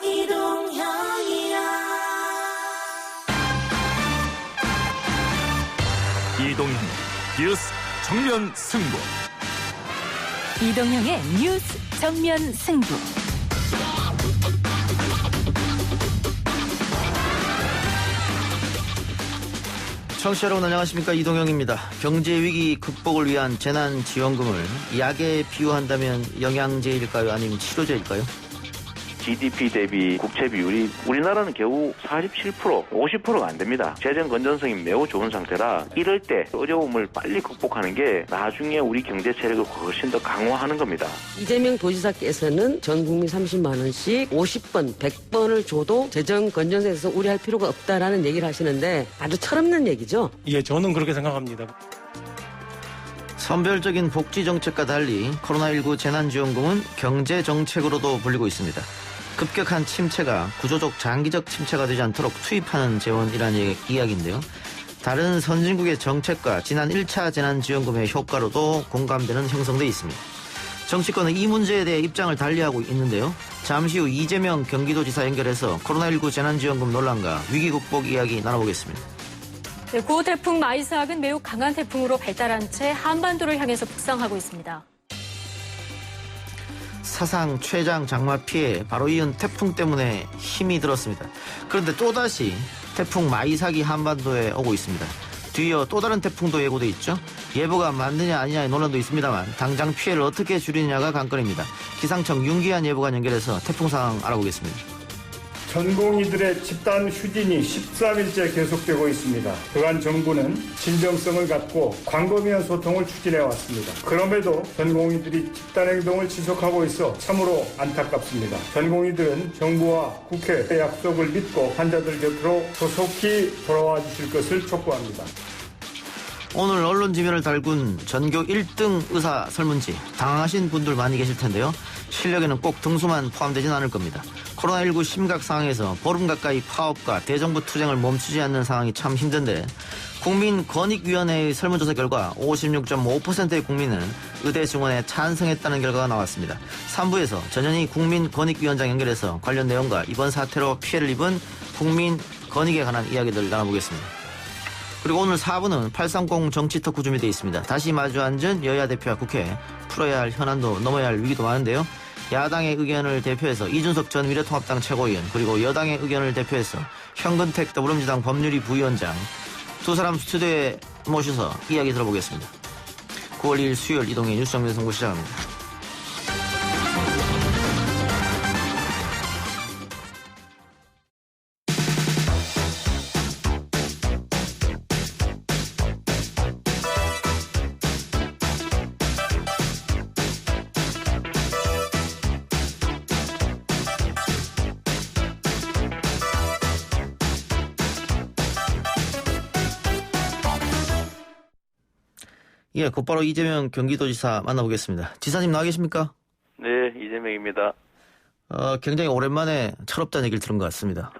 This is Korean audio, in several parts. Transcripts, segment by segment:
이동형 뉴스 정면 승부. 이동형의 뉴스 정면 승부. 청취자 여러분 안녕하십니까, 이동형입니다. 경제위기 극복을 위한 재난지원금을 약에 비유한다면 영양제일까요, 아니면 치료제일까요? GDP 대비 국채 비율이 우리나라는 겨우 47%, 50%가 안 됩니다. 재정 건전성이 매우 좋은 상태라 이럴 때 어려움을 빨리 극복하는 게 나중에 우리 경제 체력을 훨씬 더 강화하는 겁니다. 이재명 도지사께서는 전 국민 30만 원씩 50번, 100번을 줘도 재정 건전성에서 우려할 필요가 없다라는 얘기를 하시는데 아주 철없는 얘기죠. 예, 저는 그렇게 생각합니다. 선별적인 복지정책과 달리 코로나19 재난지원금은 경제정책으로도 불리고 있습니다. 급격한 침체가 구조적 장기적 침체가 되지 않도록 투입하는 재원이라는 이야기인데요. 다른 선진국의 정책과 지난 1차 재난지원금의 효과로도 공감대는 형성돼 있습니다. 정치권은 이 문제에 대해 입장을 달리하고 있는데요. 잠시 후 이재명 경기도지사 연결해서 코로나19 재난지원금 논란과 위기 극복 이야기 나눠보겠습니다. 네, 고 태풍 마이삭은 매우 강한 태풍으로 발달한 채 한반도를 향해서 북상하고 있습니다. 사상 최장 장마 피해 바로 이은 태풍 때문에 힘이 들었습니다. 그런데 또다시 태풍 마이삭이 한반도에 오고 있습니다. 뒤이어 또 다른 태풍도 예고돼 있죠. 예보가 맞느냐 아니냐의 논란도 있습니다만 당장 피해를 어떻게 줄이느냐가 관건입니다. 기상청 윤기한 예보관 연결해서 태풍 상황 알아보겠습니다. 전공의들의 집단 휴진이 13일째 계속되고 있습니다. 그간 정부는 진정성을 갖고 광범위한 소통을 추진해왔습니다. 그럼에도 전공의들이 집단행동을 지속하고 있어 참으로 안타깝습니다. 전공의들은 정부와 국회의 약속을 믿고 환자들 곁으로 조속히 돌아와 주실 것을 촉구합니다. 오늘 언론 지면을 달군 전교 1등 의사 설문지 당황하신 분들 많이 계실 텐데요. 실력에는 꼭 등수만 포함되진 않을 겁니다. 코로나19 심각 상황에서 보름 가까이 파업과 대정부 투쟁을 멈추지 않는 상황이 참 힘든데 국민권익위원회의 설문조사 결과 56.5%의 국민은 의대 증원에 찬성했다는 결과가 나왔습니다. 3부에서 전현희 국민권익위원장 연결해서 관련 내용과 이번 사태로 피해를 입은 국민권익에 관한 이야기들 나눠보겠습니다. 그리고 오늘 4부는 830 정치 토크 준비되어 있습니다. 다시 마주 앉은 여야 대표와 국회, 풀어야 할 현안도 넘어야 할 위기도 많은데요. 야당의 의견을 대표해서 이준석 전 미래통합당 최고위원, 그리고 여당의 의견을 대표해서 현근택 더불어민주당 법률위 부위원장 두 사람 스튜디오에 모셔서 이야기 들어보겠습니다. 9월 2일 수요일 이동의 뉴스 정면 승부 시작합니다. 예, 곧바로 이재명 경기도지사 만나보겠습니다. 지사님 나와 계십니까? 네, 이재명입니다. 굉장히 오랜만에 철없다는 얘기를 들은 것 같습니다.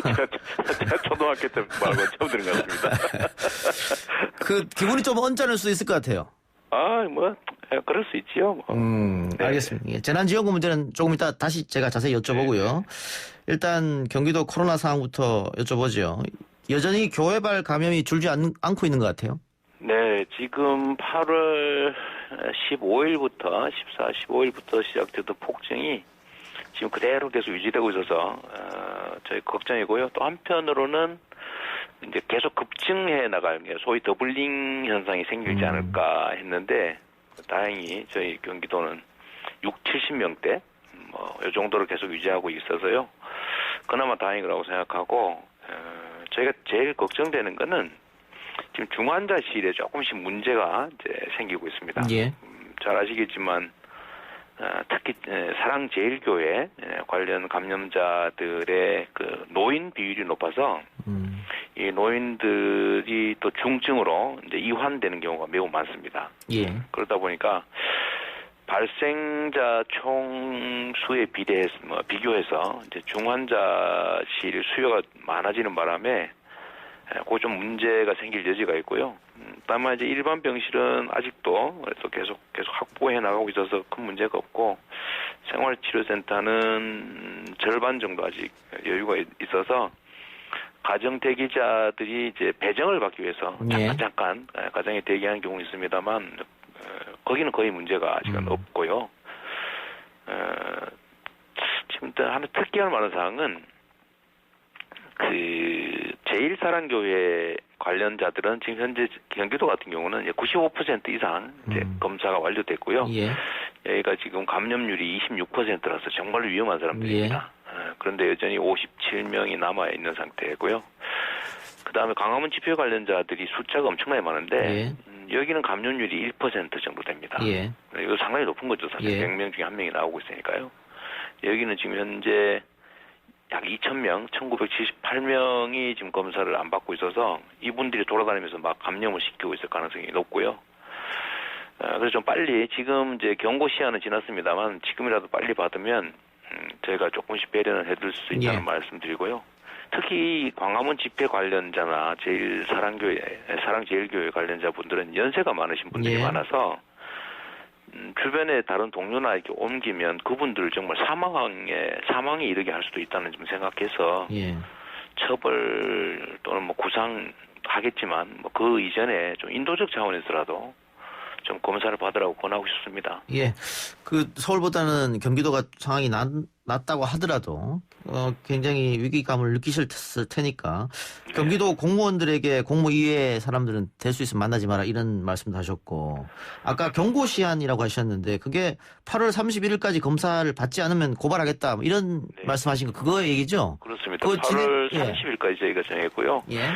제가 초등학교 때 말고 처음 들은 것 같습니다. 그 기분이 좀 언짢을 수 있을 것 같아요. 그럴 수 있지요. 네. 알겠습니다. 예, 재난지원금 문제는 조금 이따 다시 제가 자세히 여쭤보고요. 일단 경기도 코로나 상황부터 여쭤보죠. 여전히 교회발 감염이 줄지 않고 있는 것 같아요. 네, 지금 8월 15일부터 15일부터 시작됐던 폭증이 지금 그대로 계속 유지되고 있어서 저희 걱정이고요. 또 한편으로는 이제 계속 급증해 나갈 소위 더블링 현상이 생기지 않을까 했는데 다행히 저희 경기도는 70명대 이 정도로 계속 유지하고 있어서요. 그나마 다행이라고 생각하고 저희가 제일 걱정되는 거는 지금 중환자실에 조금씩 문제가 이제 생기고 있습니다. 예. 잘 아시겠지만 특히 사랑제일교회 관련 감염자들의 그 노인 비율이 높아서 이 노인들이 또 중증으로 이제 이환되는 경우가 매우 많습니다. 예. 그러다 보니까 발생자 총 수에 비교해서 이제 중환자실 수요가 많아지는 바람에 그 좀 문제가 생길 여지가 있고요. 다만 이제 일반 병실은 아직도 그래서 계속 확보해 나가고 있어서 큰 문제가 없고 생활치료센터는 절반 정도 아직 여유가 있어서 가정 대기자들이 이제 배정을 받기 위해서 예. 잠깐 가정에 대기하는 경우는 있습니다만 거기는 거의 문제가 아직은 없고요. 지금 또 하나 특이할 만한 사항은 그 제1사랑교회 관련자들은 지금 현재 경기도 같은 경우는 이제 95% 이상 이제 검사가 완료됐고요. 예. 여기가 지금 감염률이 26%라서 정말 위험한 사람들입니다. 그런데 여전히 57명이 남아 있는 상태고요. 그 다음에 광화문 집회 관련자들이 숫자가 엄청나게 많은데 예. 여기는 감염률이 1% 정도 됩니다. 예. 이거 상당히 높은 거죠. 사실 예. 100명 중에 1명이 나오고 있으니까요. 여기는 지금 현재 약 2,000명, 1,978명이 지금 검사를 안 받고 있어서 이분들이 돌아다니면서 막 감염을 시키고 있을 가능성이 높고요. 그래서 좀 빨리 지금 이제 경고 시한은 지났습니다만 지금이라도 빨리 받으면 저희가 조금씩 배려는 해줄 수 있다는 예. 말씀드리고요. 특히 광화문 집회 관련자나 사랑제일교회 관련자분들은 연세가 많으신 분들이 예. 많아서 주변에 다른 동료나 이렇게 옮기면 그분들을 정말 사망에 이르게 할 수도 있다는 점 생각해서 예. 처벌 또는 뭐 구상하겠지만 뭐 그 이전에 좀 인도적 차원에서라도 좀 검사를 받으라고 권하고 싶습니다. 예. 그 서울보다는 경기도가 상황이 낫다고 하더라도 굉장히 위기감을 느끼실 테니까 경기도 공무원들에게 공무 이외의 사람들은 될 수 있으면 만나지 마라 이런 말씀도 하셨고 아까 경고 시한이라고 하셨는데 그게 8월 31일까지 검사를 받지 않으면 고발하겠다 뭐 이런 네. 말씀하신 거 그거 얘기죠? 그렇습니다. 그거 8월 예. 30일까지 저희가 정했고요. 예.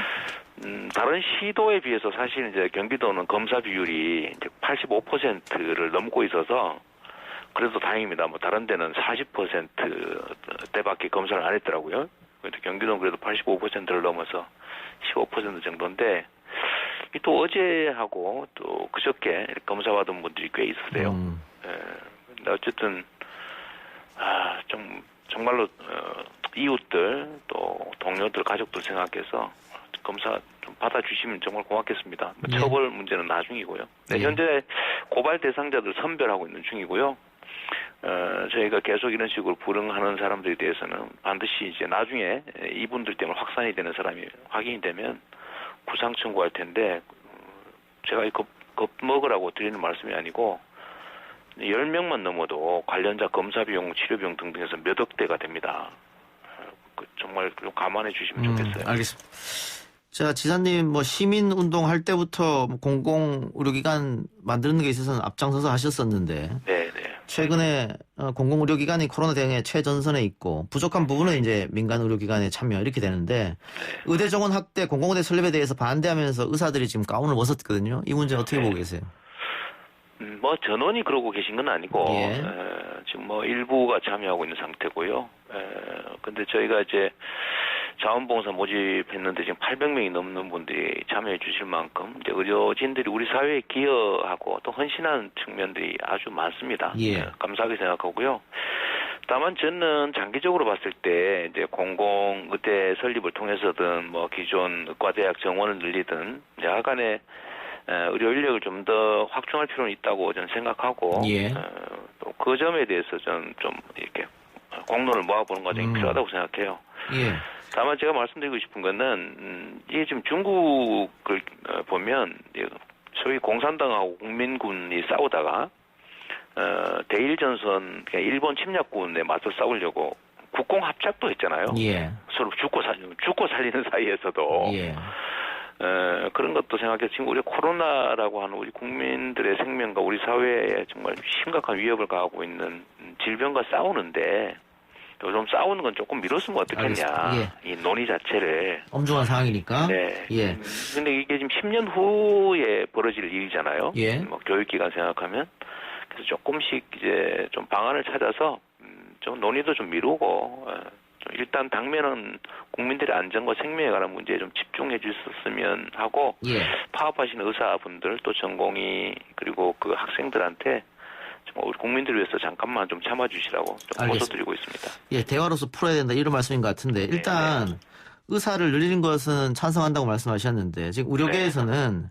다른 시도에 비해서 사실 이제 경기도는 검사 비율이 이제 85%를 넘고 있어서 그래도 다행입니다. 뭐 다른 데는 40%대밖에 검사를 안 했더라고요. 그런데 경기도는 그래도 85%를 넘어서 15% 정도인데 또 어제하고 또 그저께 검사 받은 분들이 꽤 있으세요. 근데 어쨌든 정말로 이웃들 또 동료들 가족들 생각해서 검사 좀 받아주시면 정말 고맙겠습니다. 네. 처벌 문제는 나중이고요. 네, 네. 현재 고발 대상자들 선별하고 있는 중이고요. 저희가 계속 이런 식으로 불응하는 사람들에 대해서는 반드시 이제 나중에 이분들 때문에 확산이 되는 사람이 확인이 되면 구상 청구할 텐데 제가 겁먹으라고 드리는 말씀이 아니고 10명만 넘어도 관련자 검사 비용, 치료 비용 등등해서 몇 억대가 됩니다. 정말 좀 감안해 주시면 좋겠어요. 알겠습니다. 자, 지사님 뭐 시민 운동 할 때부터 공공 의료기관 만드는 게 있어서는 앞장서서 하셨었는데 네. 최근에 공공 의료기관이 코로나 대응에 최전선에 있고 부족한 부분은 이제 민간 의료기관에 참여 이렇게 되는데 의대 정원 확대, 공공의대 설립에 대해서 반대하면서 의사들이 지금 가운을 벗었거든요. 이 문제 어떻게 보고 계세요? 뭐 전원이 그러고 계신 건 아니고 예. 지금 뭐 일부가 참여하고 있는 상태고요. 근데 저희가 이제 자원봉사 모집했는데 지금 800명이 넘는 분들이 참여해 주실 만큼 이제 의료진들이 우리 사회에 기여하고 또 헌신하는 측면들이 아주 많습니다. 예. 감사하게 생각하고요. 다만 저는 장기적으로 봤을 때 이제 공공의대 설립을 통해서든 뭐 기존 의과대학 정원을 늘리든 약간의 의료 인력을 좀 더 확충할 필요는 있다고 저는 생각하고 예. 또 그 점에 대해서 저는 좀 이렇게 공론을 모아보는 과정이 필요하다고 생각해요. 예. 다만 제가 말씀드리고 싶은 거는 이게 지금 중국을 보면 소위 공산당하고 국민군이 싸우다가 대일전선 그러니까 일본 침략군에 맞서 싸우려고 국공합작도 했잖아요. 예. 서로 죽고 살리는 사이에서도 예. 그런 것도 생각해서 지금 우리 코로나라고 하는 우리 국민들의 생명과 우리 사회에 정말 심각한 위협을 가하고 있는 질병과 싸우는데 좀 싸우는 건 조금 미뤘으면 어떻겠냐. 예. 이 논의 자체를. 엄중한 상황이니까. 네. 예. 근데 이게 지금 10년 후에 벌어질 일이잖아요. 예. 뭐 교육기관 생각하면. 그래서 조금씩 이제 좀 방안을 찾아서 좀 논의도 좀 미루고 좀 일단 당면은 국민들의 안전과 생명에 관한 문제에 좀 집중해 주셨으면 하고 예. 파업하시는 의사분들 또 전공의 그리고 그 학생들한테 우리 국민들을 위해서 잠깐만 좀 참아주시라고 좀 호소드리고 있습니다. 예, 대화로서 풀어야 된다 이런 말씀인 것 같은데 일단 의사를 늘리는 것은 찬성한다고 말씀하셨는데 지금 의료계에서는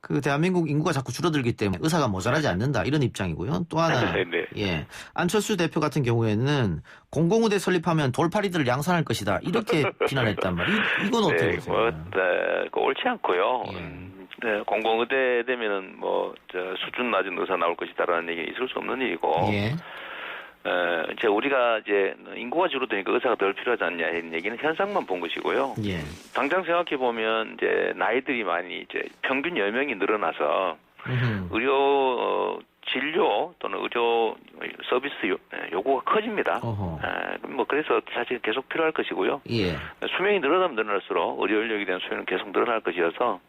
그 대한민국 인구가 자꾸 줄어들기 때문에 의사가 모자라지 않는다 이런 입장이고요. 또 하나 네. 예 안철수 대표 같은 경우에는 공공의대 설립하면 돌팔이들을 양산할 것이다 이렇게 비난했단 말이에요. 이건 어떻게 네, 보세요? 옳지 않고요. 예. 네, 공공의대 되면은 수준 낮은 의사 나올 것이다라는 얘기 있을 수 없는 일이고. 예. 이제 우리가 이제 인구가 줄어드니까 의사가 덜 필요하지 않냐 이런 얘기는 현상만 본 것이고요. 예. 당장 생각해 보면 이제 나이들이 많이 이제 평균 연령이 늘어나서 의료 진료 또는 의료 서비스 요구가 커집니다. 뭐 그래서 사실 계속 필요할 것이고요. 예. 수명이 늘어나면 늘어날수록 의료 인력에 대한 수요는 계속 늘어날 것이어서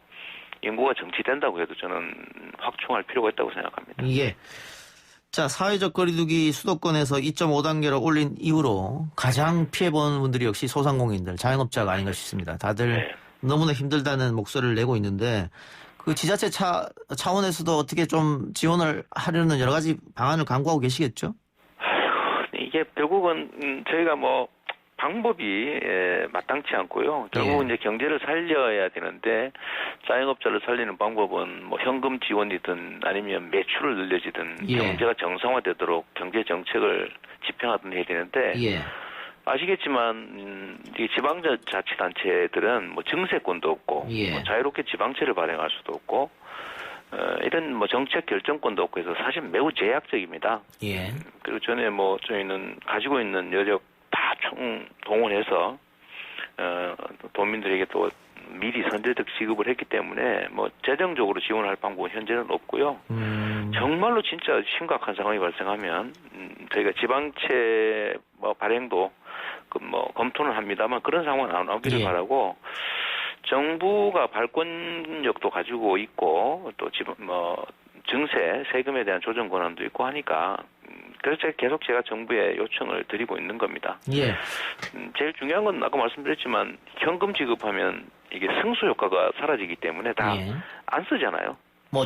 인구가 정치된다고 해도 저는 확충할 필요가 있다고 생각합니다. 예. 자, 사회적 거리두기 수도권에서 2.5단계로 올린 이후로 가장 피해본 분들이 역시 소상공인들, 자영업자가 아닌가 싶습니다. 다들 네. 너무나 힘들다는 목소리를 내고 있는데 그 지자체 차원에서도 어떻게 좀 지원을 하려는 여러 가지 방안을 강구하고 계시겠죠? 이게 결국은 저희가 방법이 마땅치 않고요. 결국은 이제 경제를 살려야 되는데 자영업자를 살리는 방법은 현금 지원이든 아니면 매출을 늘려지든 경제가 정상화되도록 경제 정책을 집행하든 해야 되는데 아시겠지만 이 지방자치단체들은 증세권도 없고 자유롭게 지방채를 발행할 수도 없고 이런 정책 결정권도 없고 해서 사실 매우 제약적입니다. 그리고 전에 저희는 가지고 있는 여력 다 동원해서 도민들에게 또 미리 선제적 지급을 했기 때문에 재정적으로 지원할 방법은 현재는 없고요. 정말로 진짜 심각한 상황이 발생하면 저희가 지방채 발행도 검토는 합니다만 그런 상황은 안 오기를 바라고 정부가 발권력도 가지고 있고 또 증세 세금에 대한 조정 권한도 있고 하니까 그래서 계속 제가 정부에 요청을 드리고 있는 겁니다. 제일 중요한 건 아까 말씀드렸지만 현금 지급하면 이게 승수 효과가 사라지기 때문에 다 안 쓰잖아요.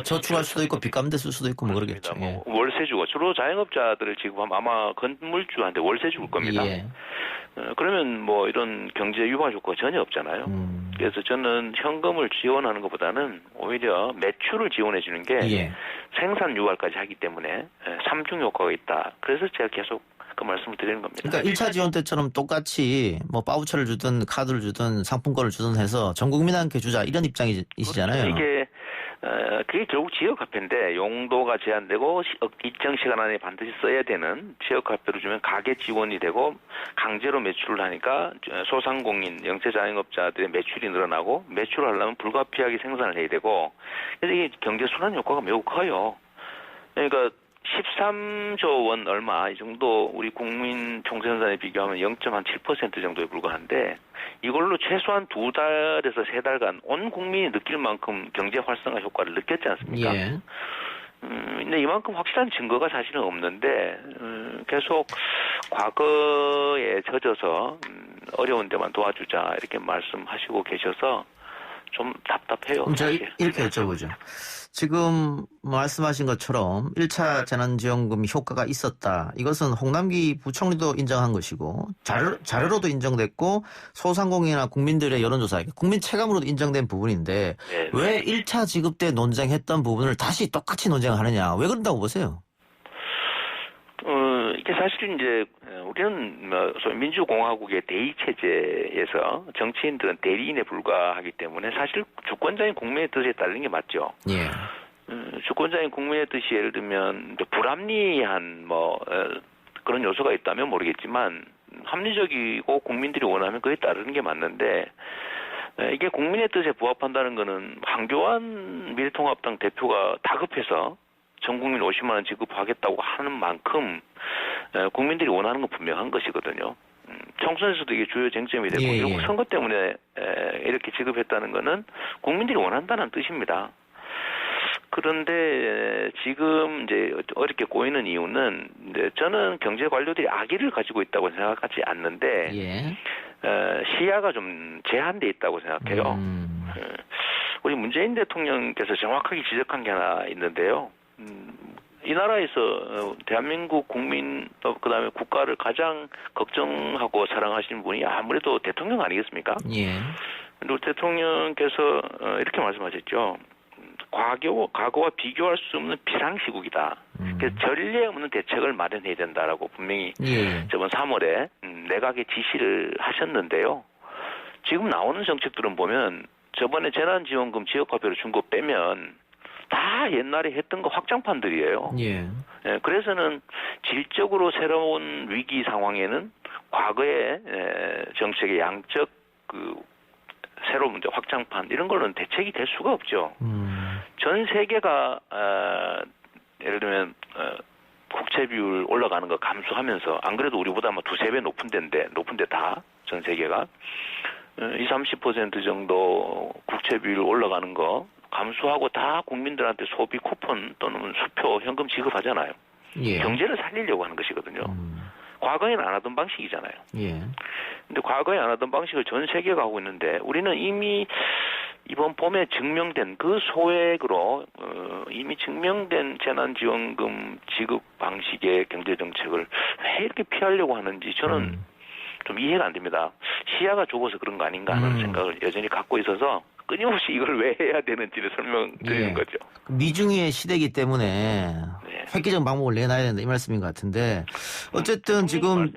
저축할 수도 있고 빚 갚는 데 쓸 수도 있고 그러겠죠. 월세 주고 주로 자영업자들을 지급하면 아마 건물주한테 월세 줄 겁니다. 그러면 이런 경제 유발 효과가 전혀 없잖아요. 그래서 저는 현금을 지원하는 것보다는 오히려 매출을 지원해 주는 게 생산 유발까지 하기 때문에 삼중 효과가 있다. 그래서 제가 계속 그 말씀을 드리는 겁니다. 그러니까 1차 지원 때처럼 똑같이 바우처를 주든 카드를 주든 상품권을 주든 해서 전 국민한테 주자 이런 입장이시잖아요. 그게 결국 지역화폐인데 용도가 제한되고 일정 시간 안에 반드시 써야 되는 지역화폐로 주면 가계 지원이 되고 강제로 매출을 하니까 소상공인, 영세자영업자들의 매출이 늘어나고 매출을 하려면 불가피하게 생산을 해야 되고 그래서 이게 경제순환 효과가 매우 커요. 그러니까 13조 원 얼마 이 정도 우리 국민 총생산에 비교하면 0.7% 정도에 불과한데 이걸로 최소한 2달에서 3달간 온 국민이 느낄 만큼 경제 활성화 효과를 느꼈지 않습니까? 근데 이만큼 확실한 증거가 사실은 없는데 계속 과거에 젖어서 어려운 데만 도와주자 이렇게 말씀하시고 계셔서 좀 답답해요. 그럼 제가 이렇게 여쭤보죠. 지금 말씀하신 것처럼 1차 재난지원금이 효과가 있었다. 이것은 홍남기 부총리도 인정한 것이고 자료로도 인정됐고 소상공인이나 국민들의 여론조사, 국민 체감으로도 인정된 부분인데 왜 1차 지급 때 논쟁했던 부분을 다시 똑같이 논쟁을 하느냐. 왜 그런다고 보세요? 이게 사실 이제 우리는 소위 민주공화국의 대의 체제에서 정치인들은 대리인에 불과하기 때문에 사실 주권자인 국민의 뜻에 따르는 게 맞죠. 주권자인 국민의 뜻이 예를 들면 불합리한 그런 요소가 있다면 모르겠지만 합리적이고 국민들이 원하면 그에 따르는 게 맞는데 이게 국민의 뜻에 부합한다는 거는 황교안 미래통합당 대표가 다급해서 전 국민 50만 원 지급하겠다고 하는 만큼 국민들이 원하는 건 분명한 것이거든요. 총선에서도 이게 주요 쟁점이 되고 결국 선거 때문에 이렇게 지급했다는 거는 국민들이 원한다는 뜻입니다. 그런데 지금 이제 어렵게 꼬이는 이유는 이제 저는 경제 관료들이 악의를 가지고 있다고 생각하지 않는데 시야가 좀 제한돼 있다고 생각해요. 우리 문재인 대통령께서 정확하게 지적한 게 하나 있는데요. 이 나라에서 대한민국 국민 또 그다음에 국가를 가장 걱정하고 사랑하시는 분이 아무래도 대통령 아니겠습니까? 그리고 대통령께서 이렇게 말씀하셨죠. 과거와 비교할 수 없는 비상시국이다. 그래서 전례 없는 대책을 마련해야 된다라고 분명히 저번 3월에 내각에 지시를 하셨는데요. 지금 나오는 정책들은 보면 저번에 재난지원금 지역화폐로 준 거 빼면 다 옛날에 했던 거 확장판들이에요. 그래서는 질적으로 새로운 위기 상황에는 과거의 정책의 양적 새로운 문제 확장판 이런 걸로는 대책이 될 수가 없죠. 전 세계가 예를 들면 국채 비율 올라가는 거 감수하면서 안 그래도 우리보다 뭐 두세 배 높은 데 다 전 세계가 20-30% 정도 국채 비율 올라가는 거 감수하고 다 국민들한테 소비 쿠폰 또는 수표 현금 지급하잖아요. 경제를 살리려고 하는 것이거든요. 과거에는 안 하던 방식이잖아요. 근데 과거에 안 하던 방식을 전 세계가 하고 있는데 우리는 이미 이번 봄에 증명된 그 소액으로 이미 증명된 재난지원금 지급 방식의 경제정책을 왜 이렇게 피하려고 하는지 저는 좀 이해가 안 됩니다. 시야가 좁아서 그런 거 아닌가 하는 생각을 여전히 갖고 있어서 끊임없이 이걸 왜 해야 되는지를 설명드리는 거죠. 미중의 시대이기 때문에 획기적 방법을 내놔야 된다 이 말씀인 것 같은데 어쨌든 지금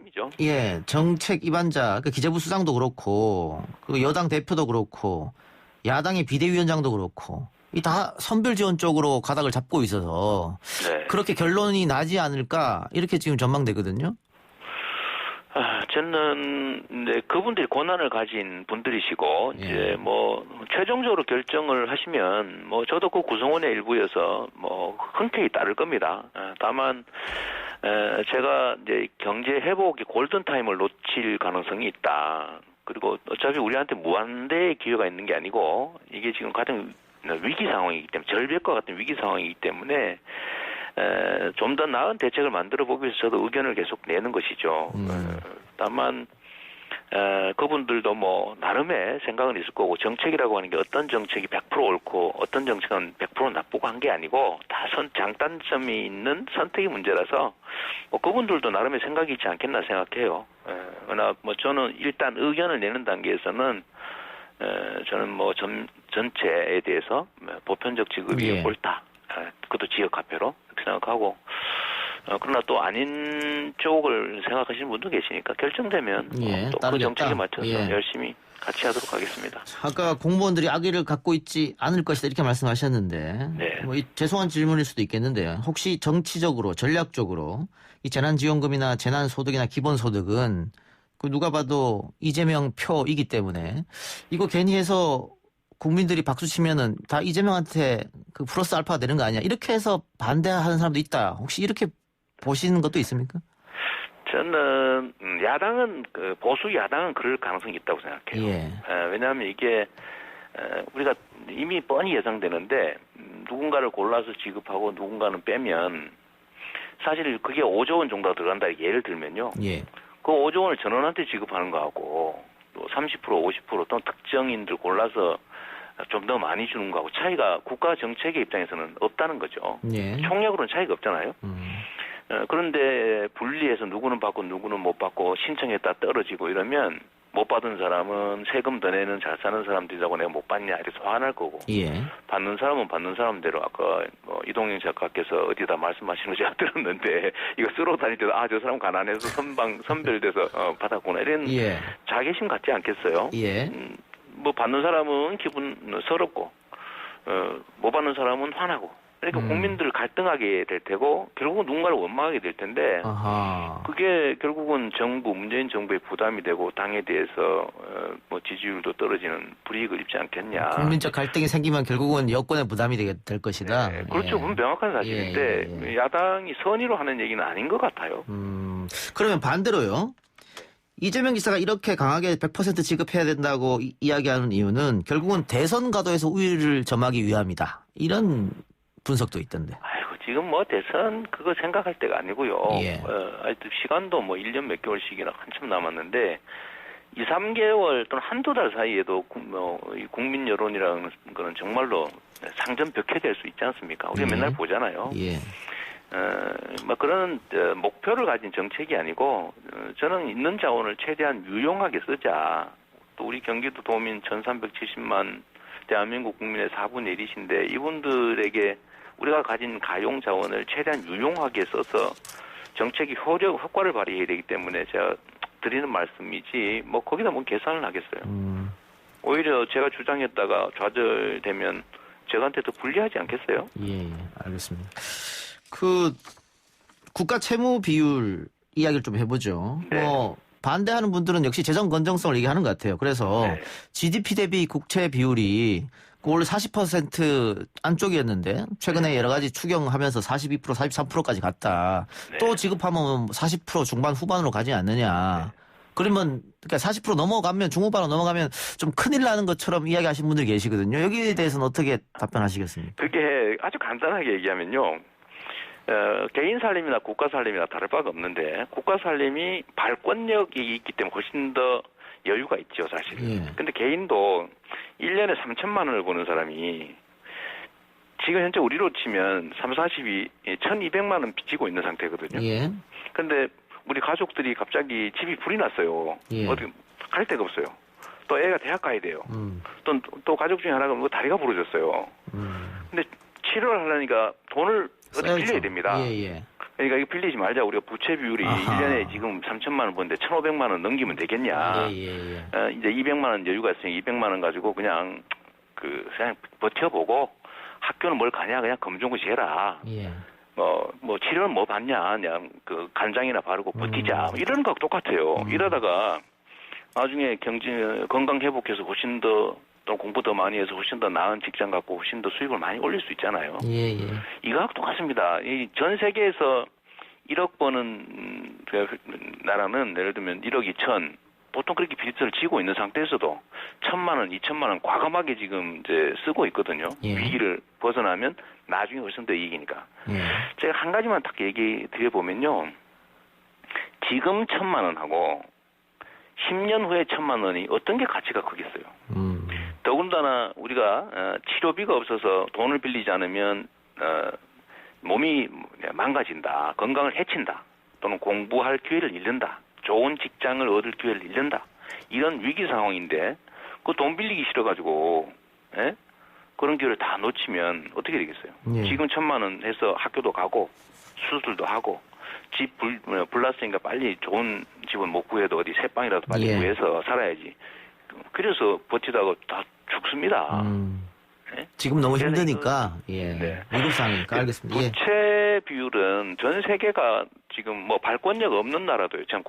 정책 입안자 기재부 수장도 그렇고 그 여당 대표도 그렇고 야당의 비대위원장도 그렇고 이 다 선별 지원 쪽으로 가닥을 잡고 있어서 그렇게 결론이 나지 않을까 이렇게 지금 전망되거든요. 저는 이제 그분들이 권한을 가진 분들이시고 이제 뭐 최종적으로 결정을 하시면 뭐 저도 그 구성원의 일부여서 뭐 흔쾌히 따를 겁니다. 다만 제가 이제 경제 회복의 골든 타임을 놓칠 가능성이 있다. 그리고 어차피 우리한테 무한대의 기회가 있는 게 아니고 이게 지금 가장 위기 상황이기 때문에 절벽과 같은 위기 상황이기 때문에 좀 더 나은 대책을 만들어 보기 위해서 저도 의견을 계속 내는 것이죠. 다만 그분들도 뭐 나름의 생각은 있을 거고 정책이라고 하는 게 어떤 정책이 100% 옳고 어떤 정책은 100% 나쁘고 한 게 아니고 다 장단점이 있는 선택의 문제라서 뭐 그분들도 나름의 생각이 있지 않겠나 생각해요. 그러나 뭐 저는 일단 의견을 내는 단계에서는 저는 뭐 전체에 대해서 보편적 지급이 옳다. 그것도 지역화폐로 이렇게 생각하고 그러나 또 아닌 쪽을 생각하시는 분도 계시니까 결정되면 또 그 정책에 맞춰서 열심히 같이 하도록 하겠습니다. 아까 공무원들이 악의를 갖고 있지 않을 것이다 이렇게 말씀하셨는데 뭐 죄송한 질문일 수도 있겠는데요. 혹시 정치적으로 전략적으로 이 재난지원금이나 재난소득이나 기본소득은 그 누가 봐도 이재명 표이기 때문에 이거 괜히 해서 국민들이 박수 치면은 다 이재명한테 그 플러스 알파가 되는 거 아니야? 이렇게 해서 반대하는 사람도 있다. 혹시 이렇게 보시는 것도 있습니까? 저는 야당은 보수 야당은 그럴 가능성이 있다고 생각해요. 왜냐하면 이게 우리가 이미 뻔히 예상되는데 누군가를 골라서 지급하고 누군가는 빼면 사실 그게 5조 원 정도가 들어간다. 예를 들면요. 그 5조 원을 전원한테 지급하는 거하고 또 30% 50% 또는 특정인들 골라서 좀 더 많이 주는 거하고 차이가 국가 정책의 입장에서는 없다는 거죠. 총력으로는 차이가 없잖아요. 그런데 분리해서 누구는 받고 누구는 못 받고 신청했다 떨어지고 이러면 못 받은 사람은 세금 더 내는 잘 사는 사람들이라고 내가 못 받냐 이래서 화날 거고 받는 사람은 받는 사람대로 아까 뭐 이동영 작가께서 어디다 말씀하시는 거 제가 들었는데 이거 쓰러 다닐 때도 저 사람 가난해서 선별돼서 받았구나 이런 자괴심 같지 않겠어요? 뭐 받는 사람은 기분 서럽고 못 받는 사람은 화나고 그러니까 국민들을 갈등하게 될 테고 결국은 누군가를 원망하게 될 텐데 그게 결국은 문재인 정부의 부담이 되고 당에 대해서 뭐 지지율도 떨어지는 불이익을 입지 않겠냐. 국민적 갈등이 생기면 결국은 여권의 부담이 될 것이다. 그렇죠. 그건 명확한 사실인데 야당이 선의로 하는 얘기는 아닌 것 같아요. 그러면 반대로요. 이재명 지사가 이렇게 강하게 100% 지급해야 된다고 이야기하는 이유는 결국은 대선 가도에서 우위를 점하기 위함이다. 이런 분석도 있던데. 아이고, 지금 뭐 대선 그거 생각할 때가 아니고요. 시간도 뭐 1년 몇 개월씩이나 한참 남았는데 2, 3개월 또는 한두 달 사이에도 국민 여론이라는 거는 정말로 상전벽해될 수 있지 않습니까? 우리가 맨날 보잖아요. 뭐 그런 목표를 가진 정책이 아니고 저는 있는 자원을 최대한 유용하게 쓰자. 또 우리 경기도 도민 1,370만 대한민국 국민의 4분의 1이신데 이분들에게 우리가 가진 가용 자원을 최대한 유용하게 써서 정책이 효과를 발휘해야 되기 때문에 제가 드리는 말씀이지 뭐 거기다 뭔 계산을 하겠어요. 오히려 제가 주장했다가 좌절되면 저한테 더 불리하지 않겠어요? 예, 알겠습니다. 그 국가 채무 비율 이야기를 좀 해보죠. 네. 뭐 반대하는 분들은 역시 재정 건전성을 얘기하는 것 같아요. 그래서 네. GDP 대비 국채 비율이 원래 40% 안쪽이었는데 최근에 여러 가지 추경하면서 42%, 43%까지 갔다. 네. 또 지급하면 40% 중반 후반으로 가지 않느냐. 그러면 그러니까 40% 넘어가면 중후반으로 넘어가면 좀 큰일 나는 것처럼 이야기하시는 분들이 계시거든요. 여기에 대해서는 어떻게 답변하시겠습니까? 그게 아주 간단하게 얘기하면요. 개인 살림이나 국가 살림이나 다를 바가 없는데 국가 살림이 발권력이 있기 때문에 훨씬 더 여유가 있죠, 사실. 예. 근데 개인도 1년에 3천만 원을 버는 사람이 지금 현재 우리로 치면 3, 40이 1,200만 원 빚지고 있는 상태거든요. 예. 근데 우리 가족들이 갑자기 집이 불이 났어요. 예. 어디 갈 데가 없어요. 또 애가 대학 가야 돼요. 또 가족 중에 하나가 뭐 다리가 부러졌어요. 근데 치료를 하려니까 돈을 어디 써야죠. 빌려야 됩니다. 예, 예. 그러니까 이거 빌리지 말자. 우리가 부채 비율이 아하. 1년에 지금 3천만 원 버는데 1,500만 원 넘기면 되겠냐. 예, 예, 예. 이제 200만 원 여유가 있으니 200만 원 가지고 그냥 버텨보고 학교는 뭘 가냐 그냥 검정고시 해라. 예. 뭐 치료는 뭐 받냐 그냥 그 간장이나 바르고 버티자 이런 거하고 똑같아요. 이러다가 나중에 건강 회복해서 훨씬 더 또 공부 더 많이 해서 훨씬 더 나은 직장 갖고 훨씬 더 수입을 많이 올릴 수 있잖아요. 예, 예. 이거하고 똑같습니다. 이 전 세계에서 1억 버는 나라는 예를 들면 1억 2천 보통 그렇게 빚을 지고 있는 상태에서도 1,000만 원, 2천만 원 과감하게 지금 이제 쓰고 있거든요. 예. 위기를 벗어나면 나중에 훨씬 더 이익이니까. 예. 제가 한 가지만 딱 얘기 드려보면요. 지금 1,000만 원하고 10년 후에 1,000만 원이 어떤 게 가치가 크겠어요. 더군다나 우리가 치료비가 없어서 돈을 빌리지 않으면 몸이 망가진다. 건강을 해친다. 또는 공부할 기회를 잃는다. 좋은 직장을 얻을 기회를 잃는다. 이런 위기 상황인데 그 돈 빌리기 싫어가지고 그런 기회를 다 놓치면 어떻게 되겠어요? 예. 지금 1,000만 원 해서 학교도 가고 수술도 하고 집 불났으니까 빨리 좋은 집은 못 구해도 어디 새방이라도 빨리 예. 구해서 살아야지. 그래서 버티다가 다 죽습니다. 네? 지금 너무 그래서 힘드니까 예. 네. 위급 상황이니까 알겠습니다. 예. 부채 비율은 전 세계가 지금 뭐 발권력 없는 나라도요. 참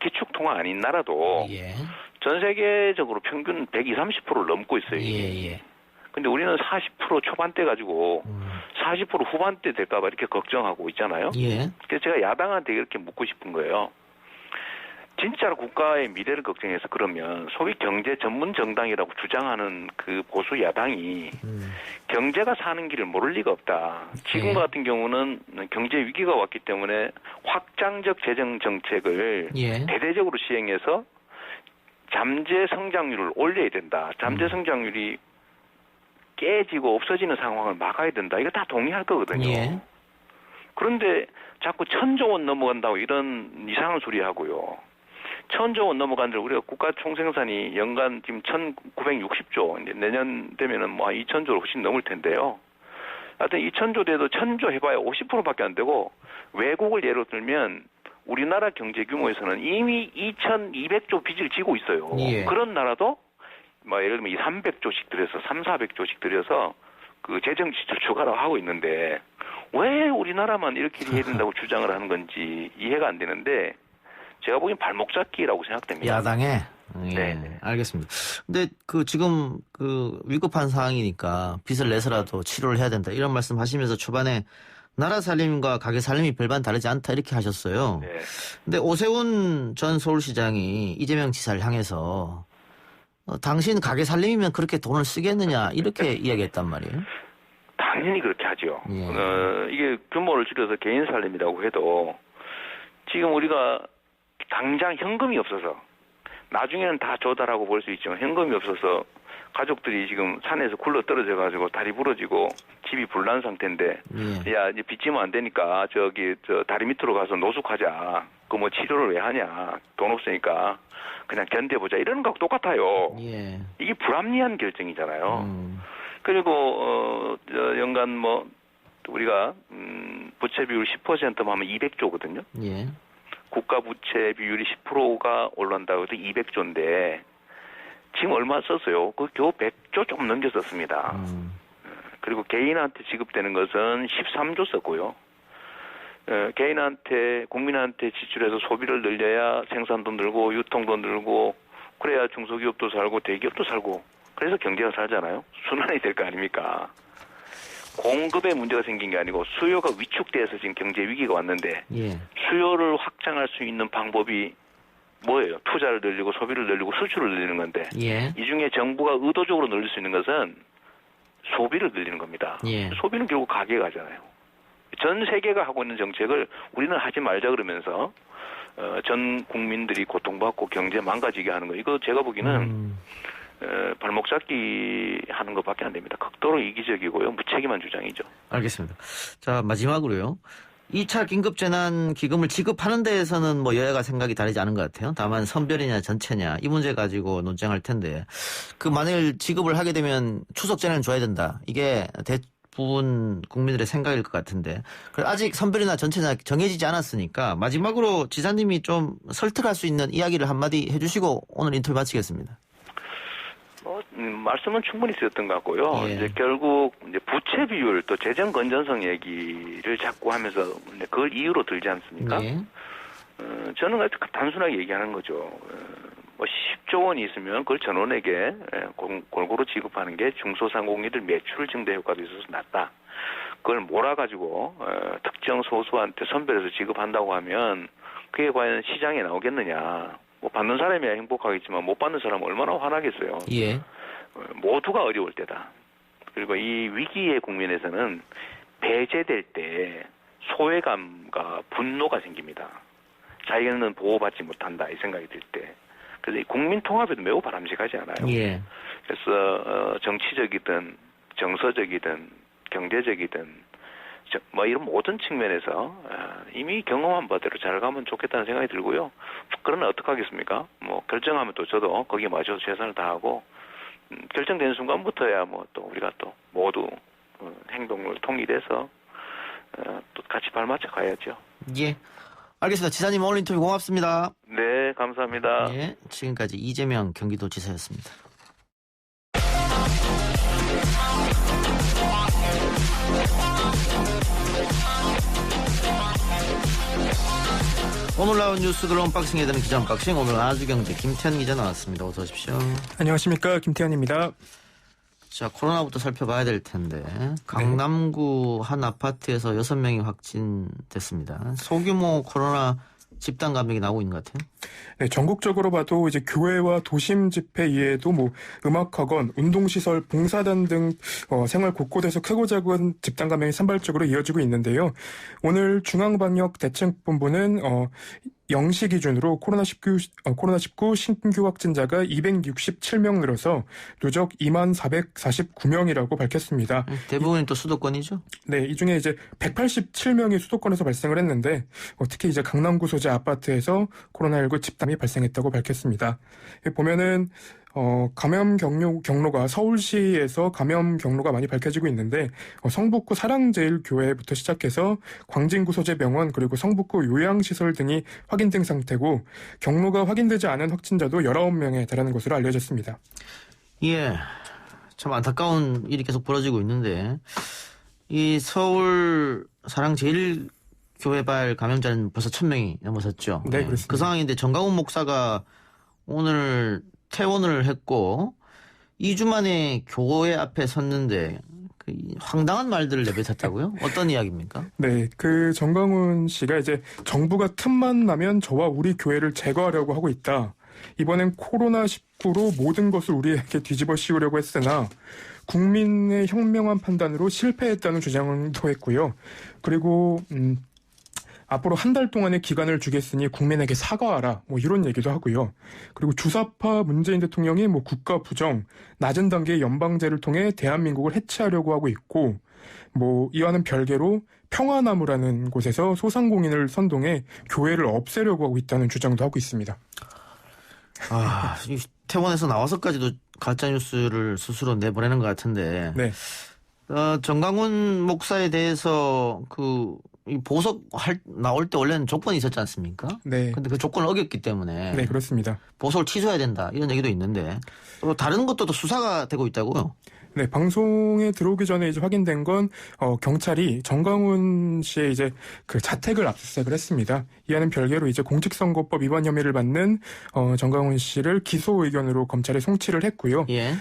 기축통화 아닌 나라도 예. 전 세계적으로 평균 120, 30%를 넘고 있어요. 예, 예. 근데 우리는 40% 초반대 가지고 40% 후반대 될까봐 이렇게 걱정하고 있잖아요. 예. 그래서 제가 야당한테 이렇게 묻고 싶은 거예요. 진짜로 국가의 미래를 걱정해서 그러면 소위 경제 전문 정당이라고 주장하는 그 보수 야당이 경제가 사는 길을 모를 리가 없다. 지금 예. 같은 경우는 경제 위기가 왔기 때문에 확장적 재정 정책을 예. 대대적으로 시행해서 잠재 성장률을 올려야 된다. 잠재 성장률이 깨지고 없어지는 상황을 막아야 된다. 이거 다 동의할 거거든요. 예. 그런데 자꾸 1,000조 원 넘어간다고 이런 이상한 소리 하고요. 1,000조 원 넘어간들 우리가 국가 총생산이 연간 지금 1,960조, 이제 내년 되면은 뭐 2,000조로 훨씬 넘을 텐데요. 하여튼 2,000조 돼도 1,000조 해봐야 50%밖에 안 되고 외국을 예로 들면 우리나라 경제 규모에서는 이미 2,200조 빚을 지고 있어요. 예. 그런 나라도 뭐 예를 들면 300조씩 들여서 400조씩 들여서 그 재정 지출 추가로 하고 있는데 왜 우리나라만 이렇게 해야 된다고 주장을 하는 건지 이해가 안 되는데 제가 보기엔 발목 잡기라고 생각됩니다. 야당에. 예. 네. 알겠습니다. 근데 그 지금 그 위급한 상황이니까 빚을 내서라도 치료를 해야 된다 이런 말씀하시면서 초반에 나라 살림과 가게 살림이 별반 다르지 않다 이렇게 하셨어요. 네. 근데 오세훈 전 서울시장이 이재명 지사를 향해서 당신 가게 살림이면 그렇게 돈을 쓰겠느냐 이렇게 이야기했단 말이에요. 당연히 그렇게 하죠. 예. 이게 규모를 줄여서 개인 살림이라고 해도 지금 우리가 당장 현금이 없어서 나중에는 다 조달하고 볼 수 있지만 현금이 없어서 가족들이 지금 산에서 굴러 떨어져 가지고 다리 부러지고 집이 불난 상태인데 예. 야 이제 빚지면 안 되니까 저 다리 밑으로 가서 노숙하자. 그 그 뭐 치료를 왜 하냐. 돈 없으니까 그냥 견뎌보자. 이러는 거하고 똑같아요. 예. 이게 불합리한 결정이잖아요. 그리고 연간 뭐 우리가 부채 비율 10%만 하면 200조거든요. 예. 국가 부채 비율이 10%가 올라간다고 해도 200조인데 지금 얼마 썼어요? 그 겨우 100조 좀 넘겨 썼습니다. 그리고 개인한테 지급되는 것은 13조 썼고요. 개인한테 국민한테 지출해서 소비를 늘려야 생산도 늘고 유통도 늘고 그래야 중소기업도 살고 대기업도 살고 그래서 경제가 살잖아요. 순환이 될 거 아닙니까? 공급에 문제가 생긴 게 아니고 수요가 위축돼서 지금 경제 위기가 왔는데 예. 수요를 확장할 수 있는 방법이 뭐예요? 투자를 늘리고 소비를 늘리고 수출을 늘리는 건데 예. 이 중에 정부가 의도적으로 늘릴 수 있는 것은 소비를 늘리는 겁니다. 예. 소비는 결국 가게에 가잖아요. 전 세계가 하고 있는 정책을 우리는 하지 말자 그러면서 전 국민들이 고통받고 경제 망가지게 하는 거 이거 제가 보기에는 발목 잡기 하는 것밖에 안 됩니다. 극도로 이기적이고요. 무책임한 주장이죠. 알겠습니다. 자, 마지막으로요. 2차 긴급재난기금을 지급하는 데에서는 뭐 여야가 생각이 다르지 않은 것 같아요. 다만 선별이냐 전체냐 이 문제 가지고 논쟁할 텐데 그 만일 지급을 하게 되면 추석 전에는 줘야 된다. 이게 대부분 국민들의 생각일 것 같은데 아직 선별이나 전체냐 정해지지 않았으니까 마지막으로 지사님이 좀 설득할 수 있는 이야기를 한마디 해주시고 오늘 인터뷰 마치겠습니다. 말씀은 충분히 드렸던 것 같고요. 예. 이제 결국 이제 부채 비율 또 재정 건전성 얘기를 자꾸 하면서 그걸 이유로 들지 않습니까? 예. 저는 단순하게 얘기하는 거죠. 뭐 10조 원이 있으면 그걸 전원에게 골고루 지급하는 게 중소상공인들 매출 증대 효과도 있어서 낫다. 그걸 몰아가지고 특정 소수한테 선별해서 지급한다고 하면 그게 과연 시장에 나오겠느냐. 뭐 받는 사람이야 행복하겠지만 못 받는 사람은 얼마나 화나겠어요. 예. 모두가 어려울 때다. 그리고 이 위기의 국면에서는 배제될 때 소외감과 분노가 생깁니다. 자기는 보호받지 못한다 이 생각이 들 때. 그래서 이 국민 통합에도 매우 바람직하지 않아요. 예. 그래서 정치적이든 정서적이든 경제적이든 뭐 이런 모든 측면에서 이미 경험한 바대로 잘 가면 좋겠다는 생각이 들고요. 그러나 어떡하겠습니까? 뭐 결정하면 또 저도 거기에 맞춰서 최선을 다하고 결정된 순간부터야 뭐 또 우리가 또 모두 행동을 통일해서 또 같이 발맞춰 가야죠. 예. 알겠습니다. 지사님 오늘 인터뷰 고맙습니다. 네, 감사합니다. 예. 지금까지 이재명 경기도지사였습니다. 오늘 나온 뉴스들 언박싱에 드는 기자 언박싱. 오늘 아주경제 김태현 기자 나왔습니다. 어서 오십시오. 안녕하십니까, 김태현입니다. 자, 코로나부터 살펴봐야 될 텐데 강남구 한 아파트에서 6명이 확진됐습니다. 소규모 코로나 집단 감염이 나오고 있는 것 같아요. 네, 전국적으로 봐도 이제 교회와 도심 집회 이외에도 뭐 음악학원, 운동시설, 봉사단 등 생활 곳곳에서 크고 작은 집단 감염이 산발적으로 이어지고 있는데요. 오늘 중앙방역대책본부는 0시 기준으로 코로나19 신규 확진자가 267명 늘어서 누적 24,449명이라고 밝혔습니다. 대부분이 또 수도권이죠? 네, 이 중에 이제 187명이 수도권에서 발생을 했는데 특히 이제 강남구 소재 아파트에서 코로나19 집단이 발생했다고 밝혔습니다. 보면은 감염 경로가 서울시에서 감염 경로가 많이 밝혀지고 있는데 성북구 사랑제일교회부터 시작해서 광진구 소재병원 그리고 성북구 요양시설 등이 확인된 상태고 경로가 확인되지 않은 확진자도 19명에 달하는 것으로 알려졌습니다. 예, 참 안타까운 일이 계속 벌어지고 있는데 이 서울 사랑제일교회발 감염자는 벌써 1,000명이 넘어섰죠. 네, 그렇습니다. 그 상황인데 정강훈 목사가 오늘 퇴원을 했고 2주 만에 교회 앞에 섰는데 황당한 말들을 내뱉었다고요? 어떤 이야기입니까? 네, 그 정강훈 씨가 이제 정부가 틈만 나면 저와 우리 교회를 제거하려고 하고 있다. 이번엔 코로나19로 모든 것을 우리에게 뒤집어 씌우려고 했으나 국민의 현명한 판단으로 실패했다는 주장도 했고요. 그리고 앞으로 한 달 동안의 기간을 주겠으니 국민에게 사과하라. 뭐 이런 얘기도 하고요. 그리고 주사파 문재인 대통령이 뭐 국가 부정, 낮은 단계의 연방제를 통해 대한민국을 해체하려고 하고 있고 뭐 이와는 별개로 평화나무라는 곳에서 소상공인을 선동해 교회를 없애려고 하고 있다는 주장도 하고 있습니다. 이 퇴원에서 나와서까지도 가짜 뉴스를 스스로 내보내는 것 같은데. 네. 정강훈 목사에 대해서 이 보석 나올 때 원래는 조건이 있었지 않습니까? 네. 근데 그 조건을 어겼기 때문에. 네, 그렇습니다. 보석을 취소해야 된다. 이런 얘기도 있는데. 또 다른 것도 또 수사가 되고 있다고요? 네, 방송에 들어오기 전에 이제 확인된 건, 경찰이 정강훈 씨의 이제 그 자택을 압수수색을 했습니다. 이와는 별개로 이제 공직선거법 위반 혐의를 받는, 정강훈 씨를 기소 의견으로 검찰에 송치를 했고요. 예.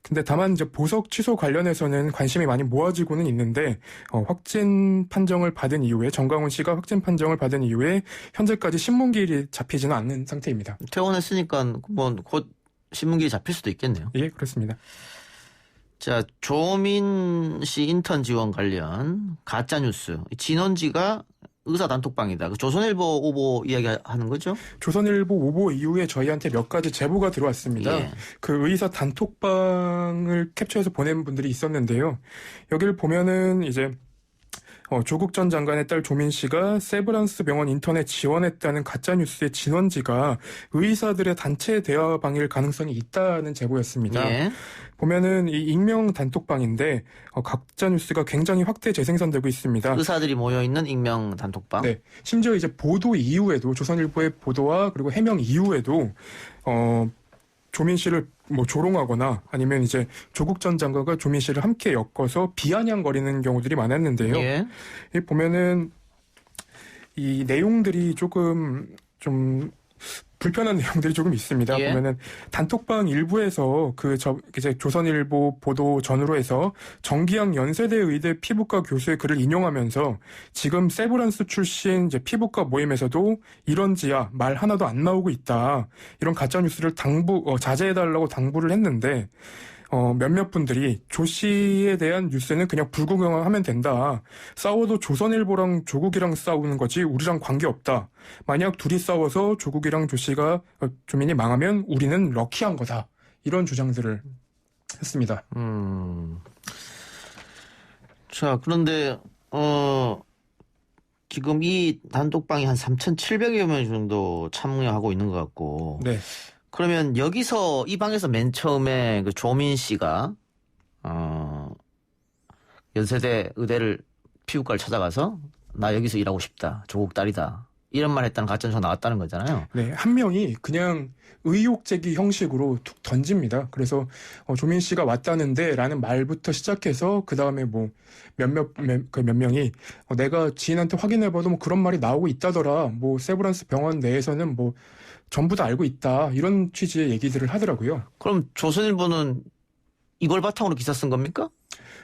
근데 다만 이제 보석 취소 관련해서는 관심이 많이 모아지고는 있는데, 확진 판정을 받은 이후에, 정강훈 씨가 확진 판정을 받은 이후에, 현재까지 신문길이 잡히지는 않는 상태입니다. 퇴원했으니까 곧 신문길이 잡힐 수도 있겠네요. 예, 그렇습니다. 자, 조민 씨 인턴 지원 관련 가짜뉴스. 진원지가 의사 단톡방이다. 조선일보 오보 이야기하는 거죠? 조선일보 오보 이후에 저희한테 몇 가지 제보가 들어왔습니다. 예. 그 의사 단톡방을 캡처해서 보낸 분들이 있었는데요. 여기를 보면은 이제 조국 전 장관의 딸 조민 씨가 세브란스 병원 인턴에 지원했다는 가짜뉴스의 진원지가 의사들의 단체 대화방일 가능성이 있다는 제보였습니다. 예. 보면은 이 익명 단톡방인데 가짜뉴스가 굉장히 확대 재생산되고 있습니다. 의사들이 모여있는 익명 단톡방. 네. 심지어 이제 보도 이후에도 조선일보의 보도와 그리고 해명 이후에도 조민 씨를 조롱하거나 아니면 이제 조국 전 장관과 조민 씨를 함께 엮어서 비아냥거리는 경우들이 많았는데요. 예. 보면은 이 내용들이 조금 좀 불편한 내용들이 조금 있습니다. 예. 보면은 단톡방 일부에서 이제 조선일보 보도 전후로 해서 정기양 연세대 의대 피부과 교수의 글을 인용하면서 지금 세브란스 출신 이제 피부과 모임에서도 이런지야 말 하나도 안 나오고 있다. 이런 가짜 뉴스를 자제해달라고 당부를 했는데 몇몇 분들이 조 씨에 대한 뉴스는 그냥 불구경하면 된다. 싸워도 조선일보랑 조국이랑 싸우는 거지 우리랑 관계없다. 만약 둘이 싸워서 조국이랑 조민이 망하면 우리는 럭키한 거다. 이런 주장들을 했습니다. 자, 그런데 지금 이 단톡방이 한 3,700여 명 정도 참여하고 있는 것 같고. 네. 그러면 여기서 이 방에서 맨 처음에 그 조민 씨가 연세대 의대를 피부과를 찾아가서 나 여기서 일하고 싶다. 조국 딸이다. 이런 말 했다는 가짜뉴스가 나왔다는 거잖아요. 네, 한 명이 그냥 의혹 제기 형식으로 툭 던집니다. 그래서 조민 씨가 왔다는데 라는 말부터 시작해서 그 다음에 몇 명이 내가 지인한테 확인해봐도 그런 말이 나오고 있다더라. 세브란스 병원 내에서는 전부 다 알고 있다. 이런 취지의 얘기들을 하더라고요. 그럼 조선일보는 이걸 바탕으로 기사 쓴 겁니까?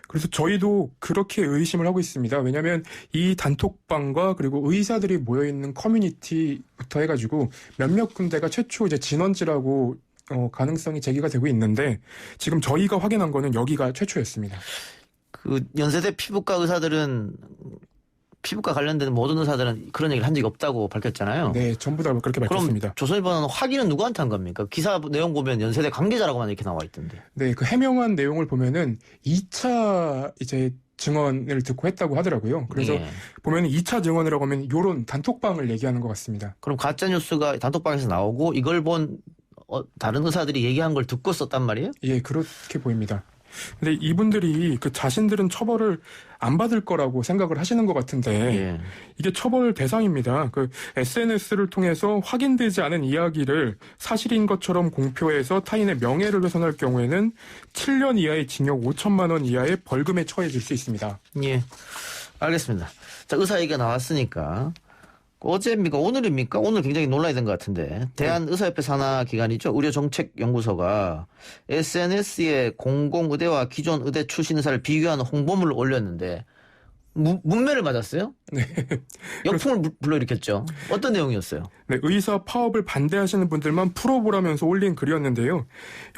그래서 저희도 그렇게 의심을 하고 있습니다. 왜냐하면 이 단톡방과 그리고 의사들이 모여있는 커뮤니티부터 해가지고 몇몇 군데가 최초 이제 진원지라고 가능성이 제기가 되고 있는데 지금 저희가 확인한 거는 여기가 최초였습니다. 그 연세대 피부과 의사들은 피부과 관련된 모든 의사들은 그런 얘기를 한 적이 없다고 밝혔잖아요. 네, 전부 다 그렇게 밝혔습니다. 그럼 조선일보는 확인은 누구한테 한 겁니까? 기사 내용 보면 연세대 관계자라고만 이렇게 나와 있던데. 네, 그 해명한 내용을 보면은 2차 이제 증언을 듣고 했다고 하더라고요. 그래서 예. 보면 2차 증언이라고 하면 요런 단톡방을 얘기하는 것 같습니다. 그럼 가짜 뉴스가 단톡방에서 나오고 이걸 본 다른 의사들이 얘기한 걸 듣고 썼단 말이에요? 예, 그렇게 보입니다. 근데 이분들이 자신들은 처벌을 안 받을 거라고 생각을 하시는 것 같은데 예. 이게 처벌 대상입니다. SNS를 통해서 확인되지 않은 이야기를 사실인 것처럼 공표해서 타인의 명예를 훼손할 경우에는 7년 이하의 징역 5천만 원 이하의 벌금에 처해질 수 있습니다. 예, 알겠습니다. 자, 의사 얘기가 나왔으니까 어제입니까? 오늘입니까? 오늘 굉장히 논란이 된 것 같은데 대한의사협회 산하 기관이죠. 의료정책연구소가 SNS에 공공의대와 기존 의대 출신 의사를 비교하는 홍보물을 올렸는데 문매를 맞았어요? 네. 역풍을 불러일으켰죠. 어떤 내용이었어요? 네, 의사 파업을 반대하시는 분들만 풀어보라면서 올린 글이었는데요.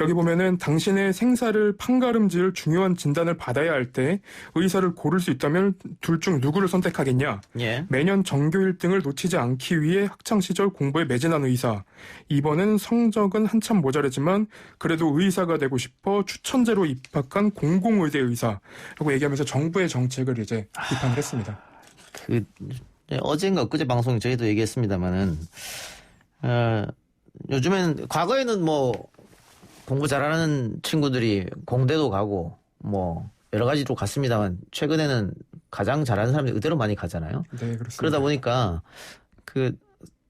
여기 보면은 당신의 생사를 판가름질 중요한 진단을 받아야 할 때 의사를 고를 수 있다면 둘 중 누구를 선택하겠냐? 예. 매년 전교 1등을 놓치지 않기 위해 학창시절 공부에 매진한 의사. 이번은 성적은 한참 모자르지만 그래도 의사가 되고 싶어 추천제로 입학한 공공의대 의사라고 얘기하면서 정부의 정책을 이제 비판을 했습니다. 어젠가 엊그제 방송 저희도 얘기했습니다만은 요즘엔 과거에는 뭐 공부 잘하는 친구들이 공대도 가고 뭐 여러 가지로 갔습니다만 최근에는 가장 잘하는 사람들이 의대로 많이 가잖아요. 네, 그렇습니다. 그러다 보니까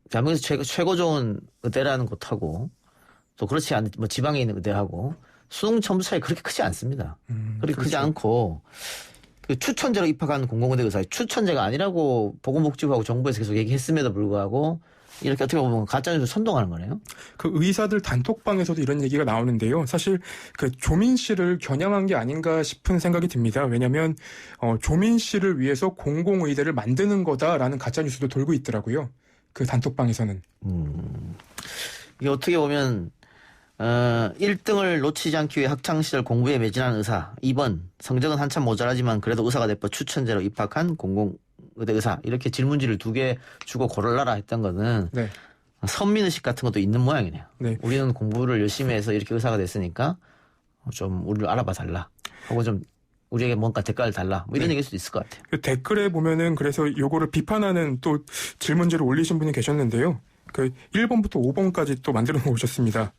대한민국에서 최고 좋은 의대라는 곳하고 또 그렇지 않은 뭐 지방에 있는 의대하고 수능 점수 차이 그렇게 크지 않습니다. 그렇게 크지 않고 추천제로 입학한 공공의대 의사 추천제가 아니라고 보건복지부하고 정부에서 계속 얘기했음에도 불구하고 이렇게 어떻게 보면 가짜뉴스 선동하는 거네요. 그 의사들 단톡방에서도 이런 얘기가 나오는데요. 사실 그 조민 씨를 겨냥한 게 아닌가 싶은 생각이 듭니다. 왜냐하면 조민 씨를 위해서 공공의대를 만드는 거다라는 가짜뉴스도 돌고 있더라고요. 그 단톡방에서는. 이게 어떻게 보면 1등을 놓치지 않기 위해 학창시절 공부에 매진한 의사 2번 성적은 한참 모자라지만 그래도 의사가 돼버 추천제로 입학한 공공의대 의사 이렇게 질문지를 2개 주고 고르라라 했던 거는 네. 선민의식 같은 것도 있는 모양이네요. 네. 우리는 공부를 열심히 해서 이렇게 의사가 됐으니까 좀 우리를 알아봐 달라 하고 좀 우리에게 뭔가 대가를 달라 뭐 이런 얘기일 수도 있을 것 같아요. 그 댓글에 보면은 그래서 요거를 비판하는 또 질문지를 올리신 분이 계셨는데요. 그 1번부터 5번까지 또 만들어 놓으셨습니다.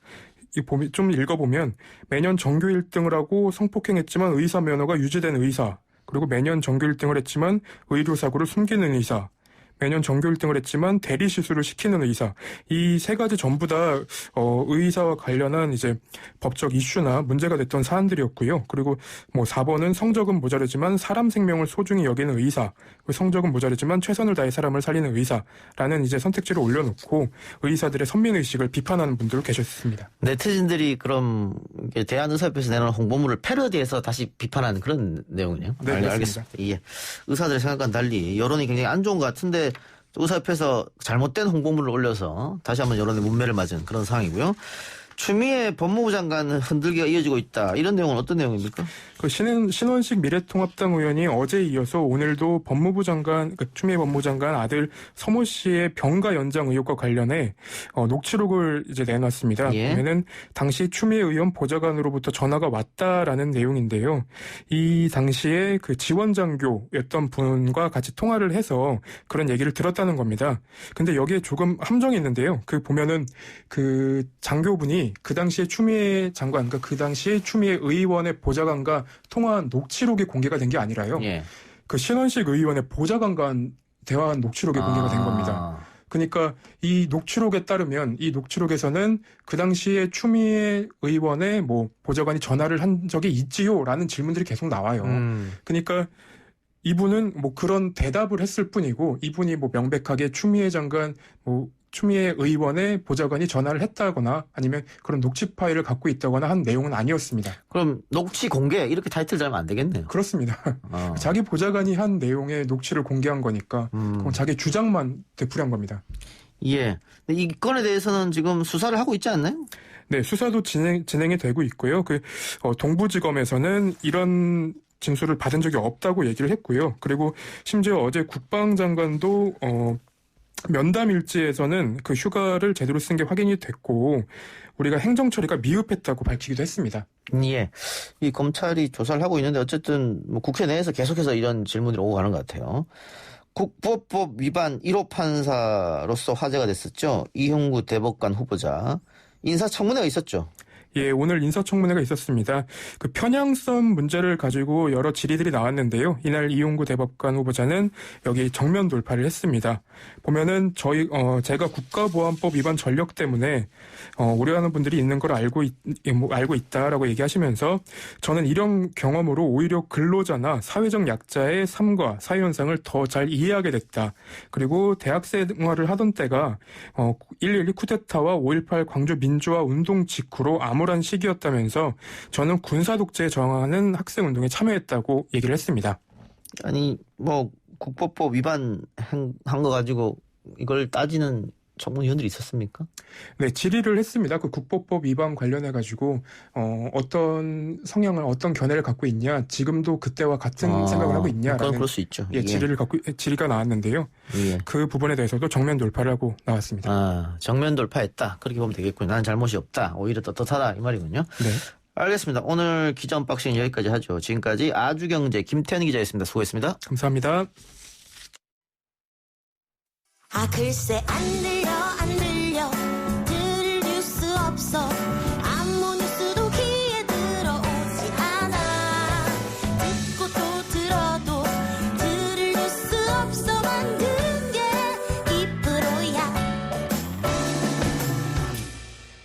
좀 읽어보면 매년 전교 1등을 하고 성폭행했지만 의사 면허가 유지된 의사, 그리고 매년 전교 1등을 했지만 의료사고를 숨기는 의사, 매년 전교 1등을 했지만 대리 시술을 시키는 의사, 이 세 가지 전부 다 의사와 관련한 이제 법적 이슈나 문제가 됐던 사안들이었고요. 그리고 뭐 4번은 성적은 모자르지만 사람 생명을 소중히 여기는 의사, 성적은 모자르지만 최선을 다해 사람을 살리는 의사라는 이제 선택지를 올려놓고 의사들의 선민의식을 비판하는 분들 계셨습니다. 네티즌들이 그럼 대한의사협회에서 내놓은 홍보물을 패러디해서 다시 비판하는 그런 내용이네요. 네, 알겠습니다. 예. 의사들의 생각과는 달리 여론이 굉장히 안 좋은 것 같은데 의사협회에서 잘못된 홍보물을 올려서 다시 한번 여론의 문매를 맞은 그런 상황이고요. 추미애 법무부 장관 흔들기가 이어지고 있다. 이런 내용은 어떤 내용입니까? 그 신원식 미래통합당 의원이 어제 이어서 오늘도 법무부 장관, 추미애 법무부 장관 아들 서모 씨의 병가 연장 의혹과 관련해 녹취록을 이제 내놨습니다. 예. 보면은 당시 추미애 의원 보좌관으로부터 전화가 왔다라는 내용인데요. 이 당시에 그 지원장교였던 분과 같이 통화를 해서 그런 얘기를 들었다는 겁니다. 근데 여기에 조금 함정이 있는데요. 그 보면은 그 장교분이 그 당시에 추미애 장관, 그러니까 그 당시에 추미애 의원의 보좌관과 통화한 녹취록이 공개가 된 게 아니라요. 예. 그 신원식 의원의 보좌관과 대화한 녹취록이 공개가 된 겁니다. 그러니까 이 녹취록에 따르면 이 녹취록에서는 그 당시에 추미애 의원의 뭐 보좌관이 전화를 한 적이 있지요라는 질문들이 계속 나와요. 그러니까 이분은 뭐 그런 대답을 했을 뿐이고 이분이 뭐 명백하게 추미애 장관 뭐 추미애 의원의 보좌관이 전화를 했다거나 아니면 그런 녹취 파일을 갖고 있다거나 한 내용은 아니었습니다. 그럼 녹취 공개 이렇게 타이틀 달면 안 되겠네요. 그렇습니다. 자기 보좌관이 한 내용의 녹취를 공개한 거니까 그건 자기 주장만 되풀이한 겁니다. 예. 근데 이 건에 대해서는 지금 수사를 하고 있지 않나요? 네, 수사도 진행이 되고 있고요. 동부지검에서는 이런 진술을 받은 적이 없다고 얘기를 했고요. 그리고 심지어 어제 국방장관도 면담 일지에서는 그 휴가를 제대로 쓴 게 확인이 됐고 우리가 행정 처리가 미흡했다고 밝히기도 했습니다. 예. 이 검찰이 조사를 하고 있는데 어쨌든 뭐 국회 내에서 계속해서 이런 질문이 오고 가는 것 같아요. 국보법 위반 1호 판사로서 화제가 됐었죠. 이형구 대법관 후보자. 인사청문회가 있었죠. 예, 오늘 인사청문회가 있었습니다. 그 편향성 문제를 가지고 여러 질의들이 나왔는데요. 이날 이용구 대법관 후보자는 여기 정면 돌파를 했습니다. 보면은 제가 국가보안법 위반 전력 때문에 우려하는 분들이 있는 걸 알고 있다라고 얘기하시면서 저는 이런 경험으로 오히려 근로자나 사회적 약자의 삶과 사회 현상을 더 잘 이해하게 됐다. 그리고 대학 생활을 하던 때가 1.12 쿠데타와 5.18 광주 민주화 운동 직후로 암울한 시기였다면서 저는 군사 독재에 저항하는 학생 운동에 참여했다고 얘기를 했습니다. 아니 뭐 국보법 위반한 거 가지고 이걸 따지는 청문위원들이 있었습니까? 네, 질의를 했습니다. 그 국보법 위반 관련해 가지고 어떤 성향을 어떤 견해를 갖고 있냐, 지금도 그때와 같은 생각을 하고 있냐라는 그건 그럴 수 있죠. 예, 질의가 나왔는데요. 예. 그 부분에 대해서도 정면 돌파를 하고 나왔습니다. 정면 돌파했다. 그렇게 보면 되겠군요. 나는 잘못이 없다. 오히려 떳떳하다 이 말이군요. 네. 알겠습니다. 오늘 기자 언박싱 여기까지 하죠. 지금까지 아주경제 김태현 기자였습니다. 수고했습니다. 감사합니다. 아 글쎄 안 들려 들을 뉴스 없어 아무 뉴스도 귀에 들어오지 않아 듣고 또 들어도 들을 뉴스 없어 만든 게 2%야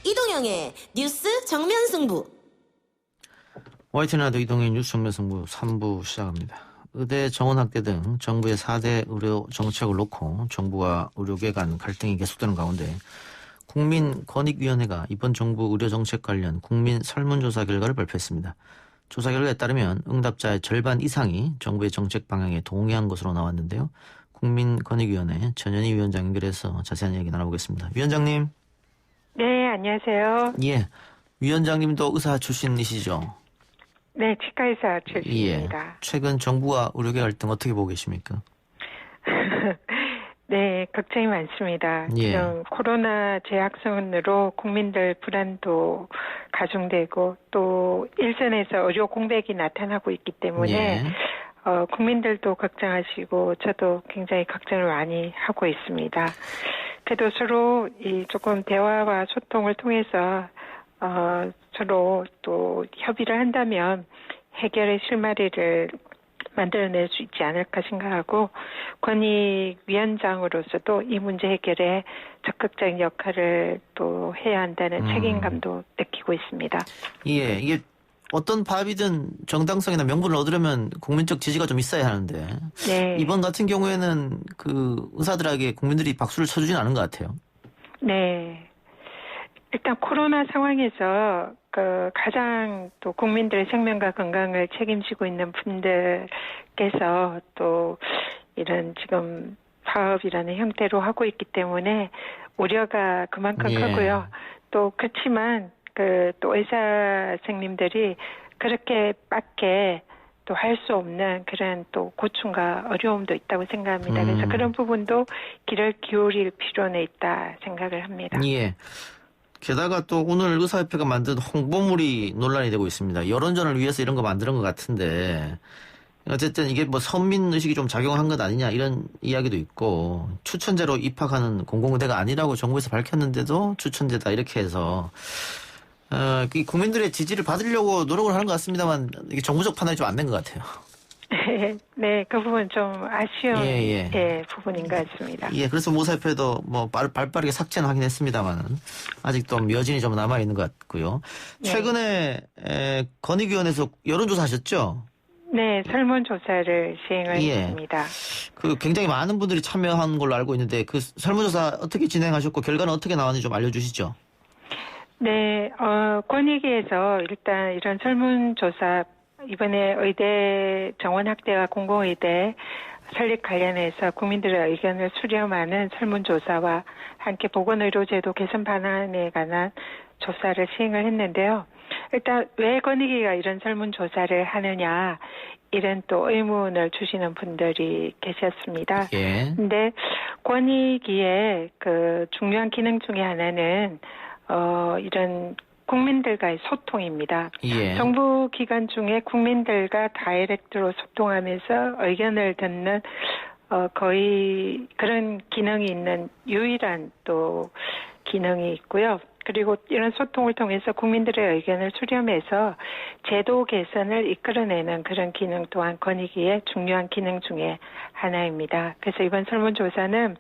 이동영의 뉴스 정면 승부 YTN라디오 이동의 뉴스 정면승부 3부 시작합니다. 의대 정원학대 등 정부의 4대 의료 정책을 놓고 정부와 의료계 간 갈등이 계속되는 가운데 국민권익위원회가 이번 정부 의료정책 관련 국민 설문조사 결과를 발표했습니다. 조사 결과에 따르면 응답자의 절반 이상이 정부의 정책 방향에 동의한 것으로 나왔는데요. 국민권익위원회 전현희 위원장 연결해서 자세한 이야기 나눠보겠습니다. 위원장님. 네, 안녕하세요. 예, 위원장님도 의사 출신이시죠? 네, 치과의사 출신입니다. 예, 최근 정부와 의료계 갈등 어떻게 보고 계십니까? 네, 걱정이 많습니다. 예. 지금 코로나 재확산으로 국민들 불안도 가중되고 또 일선에서 의료 공백이 나타나고 있기 때문에 예. 국민들도 걱정하시고 저도 굉장히 걱정을 많이 하고 있습니다. 그래도 서로 조금 대화와 소통을 통해서 서로 또 협의를 한다면 해결의 실마리를 만들어낼 수 있지 않을까 생각하고 권익위원장으로서도 이 문제 해결에 적극적인 역할을 또 해야 한다는 책임감도 느끼고 있습니다. 예, 이게 어떤 법이든 정당성이나 명분을 얻으려면 국민적 지지가 좀 있어야 하는데 네. 이번 같은 경우에는 그 의사들에게 국민들이 박수를 쳐주진 않은 것 같아요. 네. 일단 코로나 상황에서 가장 또 국민들의 생명과 건강을 책임지고 있는 분들께서 또 이런 지금 사업이라는 형태로 하고 있기 때문에 우려가 그만큼 예. 크고요. 또 그렇지만 또 의사 선생님들이 그렇게밖에 또 할 수 없는 그런 또 고충과 어려움도 있다고 생각합니다. 그래서 그런 부분도 귀를 기울일 필요는 있다 생각을 합니다. 예. 게다가 또 오늘 의사협회가 만든 홍보물이 논란이 되고 있습니다. 여론전을 위해서 이런 거 만드는 것 같은데 어쨌든 이게 뭐 선민의식이 좀 작용한 것 아니냐 이런 이야기도 있고 추천제로 입학하는 공공의대가 아니라고 정부에서 밝혔는데도 추천제다 이렇게 해서 이 국민들의 지지를 받으려고 노력을 하는 것 같습니다만 이게 정부적 판단이 좀 안 된 것 같아요. 네, 그 부분 좀 아쉬운 예. 부분인 것 같습니다. 예, 그래서 모사협회도 뭐 발빠르게 삭제는 하긴 했습니다만은 아직도 여진이 좀 남아 있는 것 같고요. 네. 최근에 권익위원회에서 여론조사 하셨죠? 네, 설문조사를 시행을 예. 했습니다. 그 굉장히 많은 분들이 참여한 걸로 알고 있는데 그 설문조사 어떻게 진행하셨고 결과는 어떻게 나왔는지 좀 알려주시죠. 네, 권익위에서 일단 이런 설문조사 이번에 의대 정원학대와 공공의대 설립 관련해서 국민들의 의견을 수렴하는 설문조사와 함께 보건의료제도 개선 방안에 관한 조사를 시행을 했는데요. 일단 왜 권익위가 이런 설문조사를 하느냐 이런 또 의문을 주시는 분들이 계셨습니다. 예. 근데 권익위의 그 중요한 기능 중에 하나는 이런 국민들과의 소통입니다. 예. 정부 기관 중에 국민들과 다이렉트로 소통하면서 의견을 듣는 거의 그런 기능이 있는 유일한 또 기능이 있고요. 그리고 이런 소통을 통해서 국민들의 의견을 수렴해서 제도 개선을 이끌어내는 그런 기능 또한 권익위의 중요한 기능 중에 하나입니다. 그래서 이번 설문조사는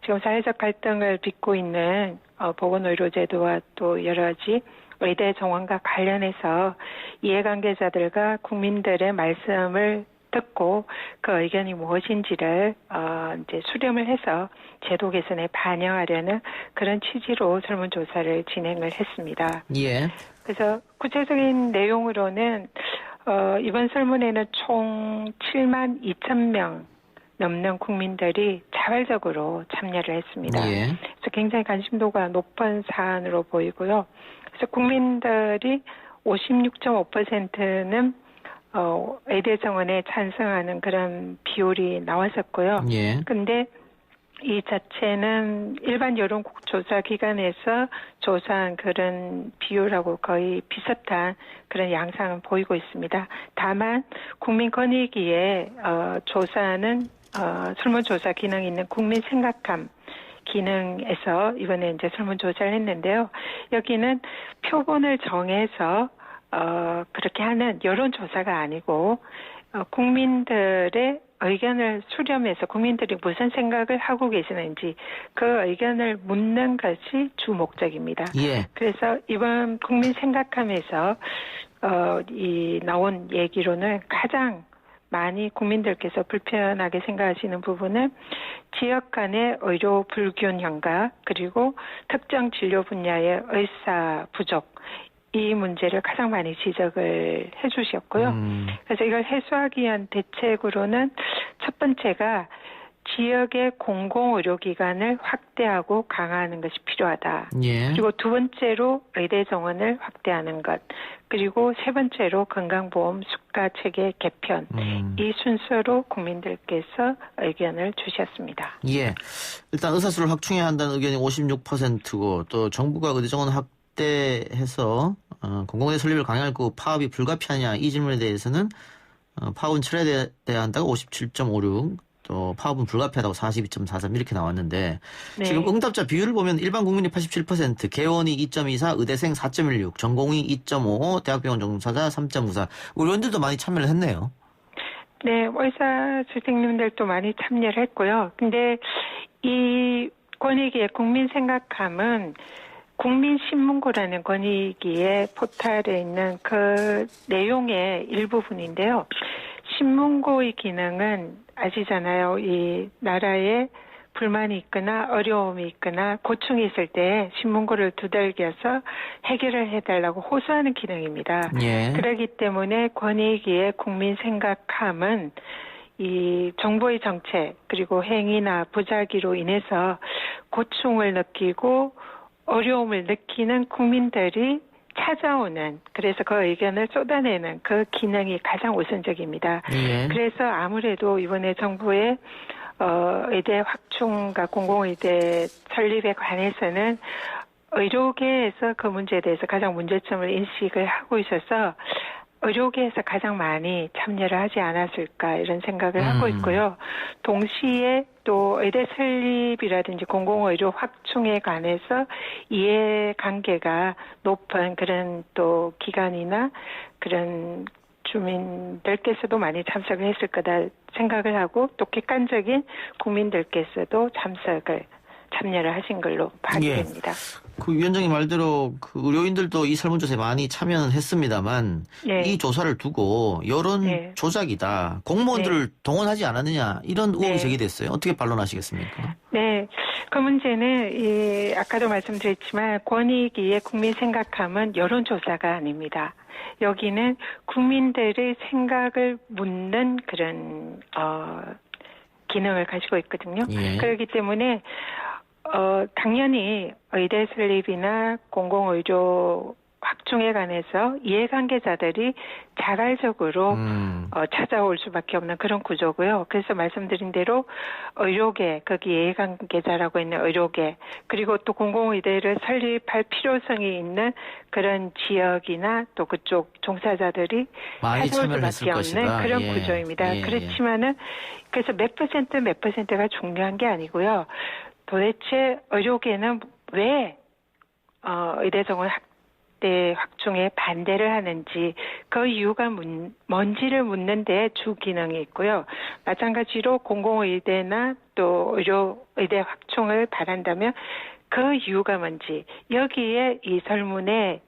지금 사회적 갈등을 빚고 있는 보건의료제도와 또 여러 가지 의대 정원과 관련해서 이해관계자들과 국민들의 말씀을 듣고 그 의견이 무엇인지를 이제 수렴을 해서 제도 개선에 반영하려는 그런 취지로 설문조사를 진행을 했습니다. 예. 그래서 구체적인 내용으로는 이번 설문에는 총 7만 2천 명 넘는 국민들이 자발적으로 참여를 했습니다. 예. 그래서 굉장히 관심도가 높은 사안으로 보이고요. 그래서 국민들이 56.5%는 의대 정원에 찬성하는 그런 비율이 나왔었고요. 예. 근데 이 자체는 일반 여론조사 기관에서 조사한 그런 비율하고 거의 비슷한 그런 양상을 보이고 있습니다. 다만 국민권익위에 조사하는 설문조사 기능이 있는 국민 생각함 기능에서 이번에 이제 설문조사를 했는데요. 여기는 표본을 정해서 그렇게 하는 여론조사가 아니고 국민들의 의견을 수렴해서 국민들이 무슨 생각을 하고 계시는지 그 의견을 묻는 것이 주 목적입니다. 예. 그래서 이번 국민 생각함에서 이 나온 얘기로는 가장 많이 국민들께서 불편하게 생각하시는 부분은 지역 간의 의료 불균형과 그리고 특정 진료 분야의 의사 부족 이 문제를 가장 많이 지적을 해주셨고요. 그래서 이걸 해소하기 위한 대책으로는 첫 번째가 지역의 공공의료기관을 확대하고 강화하는 것이 필요하다. 예. 그리고 두 번째로 의대 정원을 확대하는 것. 그리고 세 번째로 건강보험 수가체계 개편. 이 순서로 국민들께서 의견을 주셨습니다. 예. 일단 의사수를 확충해야 한다는 의견이 56%고 또 정부가 의대 정원 확대해서 공공의대 설립을 강행할 그 파업이 불가피하냐 이 질문에 대해서는 파업은 철회돼야 한다고 57.56 또 파업은 불가피하다고 42.43 이렇게 나왔는데 네. 지금 응답자 비율을 보면 일반 국민이 87%, 개원이 2.24, 의대생 4.16, 전공의 2.55, 대학병원 종사자 3.94. 의료인들도 많이 참여를 했네요. 네, 의사 선생님들도 많이 참여를 했고요. 근데 이 권익위의 국민 생각함은 국민신문고라는 권익위의 포털에 있는 그 내용의 일부분인데요. 신문고의 기능은 아시잖아요. 이 나라에 불만이 있거나 어려움이 있거나 고충이 있을 때 신문고를 두들겨서 해결을 해달라고 호소하는 기능입니다. 예. 그렇기 때문에 권익위의 국민 생각함은 이 정부의 정책 그리고 행위나 부작위로 인해서 고충을 느끼고 어려움을 느끼는 국민들이 찾아오는 그래서 그 의견을 쏟아내는 그 기능이 가장 우선적입니다. 예. 그래서 아무래도 이번에 정부의 의대 확충과 공공의대 설립에 관해서는 의료계에서 그 문제에 대해서 가장 문제점을 인식을 하고 있어서 의료계에서 가장 많이 참여를 하지 않았을까 이런 생각을 하고 있고요. 동시에 또 의대 설립이라든지 공공의료 확충에 관해서 이해관계가 높은 그런 또 기관이나 그런 주민들께서도 많이 참석을 했을 거다 생각을 하고 또 객관적인 국민들께서도 참여를 하신 걸로 파악됩니다. 예. 그 위원장님 말대로 그 의료인들도 이 설문조사에 많이 참여는 했습니다만 네. 이 조사를 두고 여론 네. 조작이다. 공무원들을 동원하지 않았느냐 이런 의혹이 네. 제기됐어요. 어떻게 반론하시겠습니까? 네, 그 문제는 아까도 말씀드렸지만 권익위의 국민 생각함은 여론조사가 아닙니다. 여기는 국민들의 생각을 묻는 그런 기능을 가지고 있거든요. 예. 그렇기 때문에 당연히 의대 설립이나 공공의료 확충에 관해서 이해관계자들이 자발적으로 찾아올 수밖에 없는 그런 구조고요. 그래서 말씀드린 대로 의료계, 거기 이해관계자라고 있는 의료계, 그리고 또 공공의대를 설립할 필요성이 있는 그런 지역이나 또 그쪽 종사자들이 많이 찾아올 참여를 수밖에 했을 없는 것이다. 그런 예. 구조입니다. 예. 그렇지만은 그래서 몇 퍼센트가 중요한 게 아니고요. 도대체 의료계는 왜 의대 정원 확대 확충에 반대를 하는지 그 이유가 뭔지를 묻는 데 주 기능이 있고요. 마찬가지로 공공의대나 또 의대 확충을 바란다면 그 이유가 뭔지 여기에 이 설문에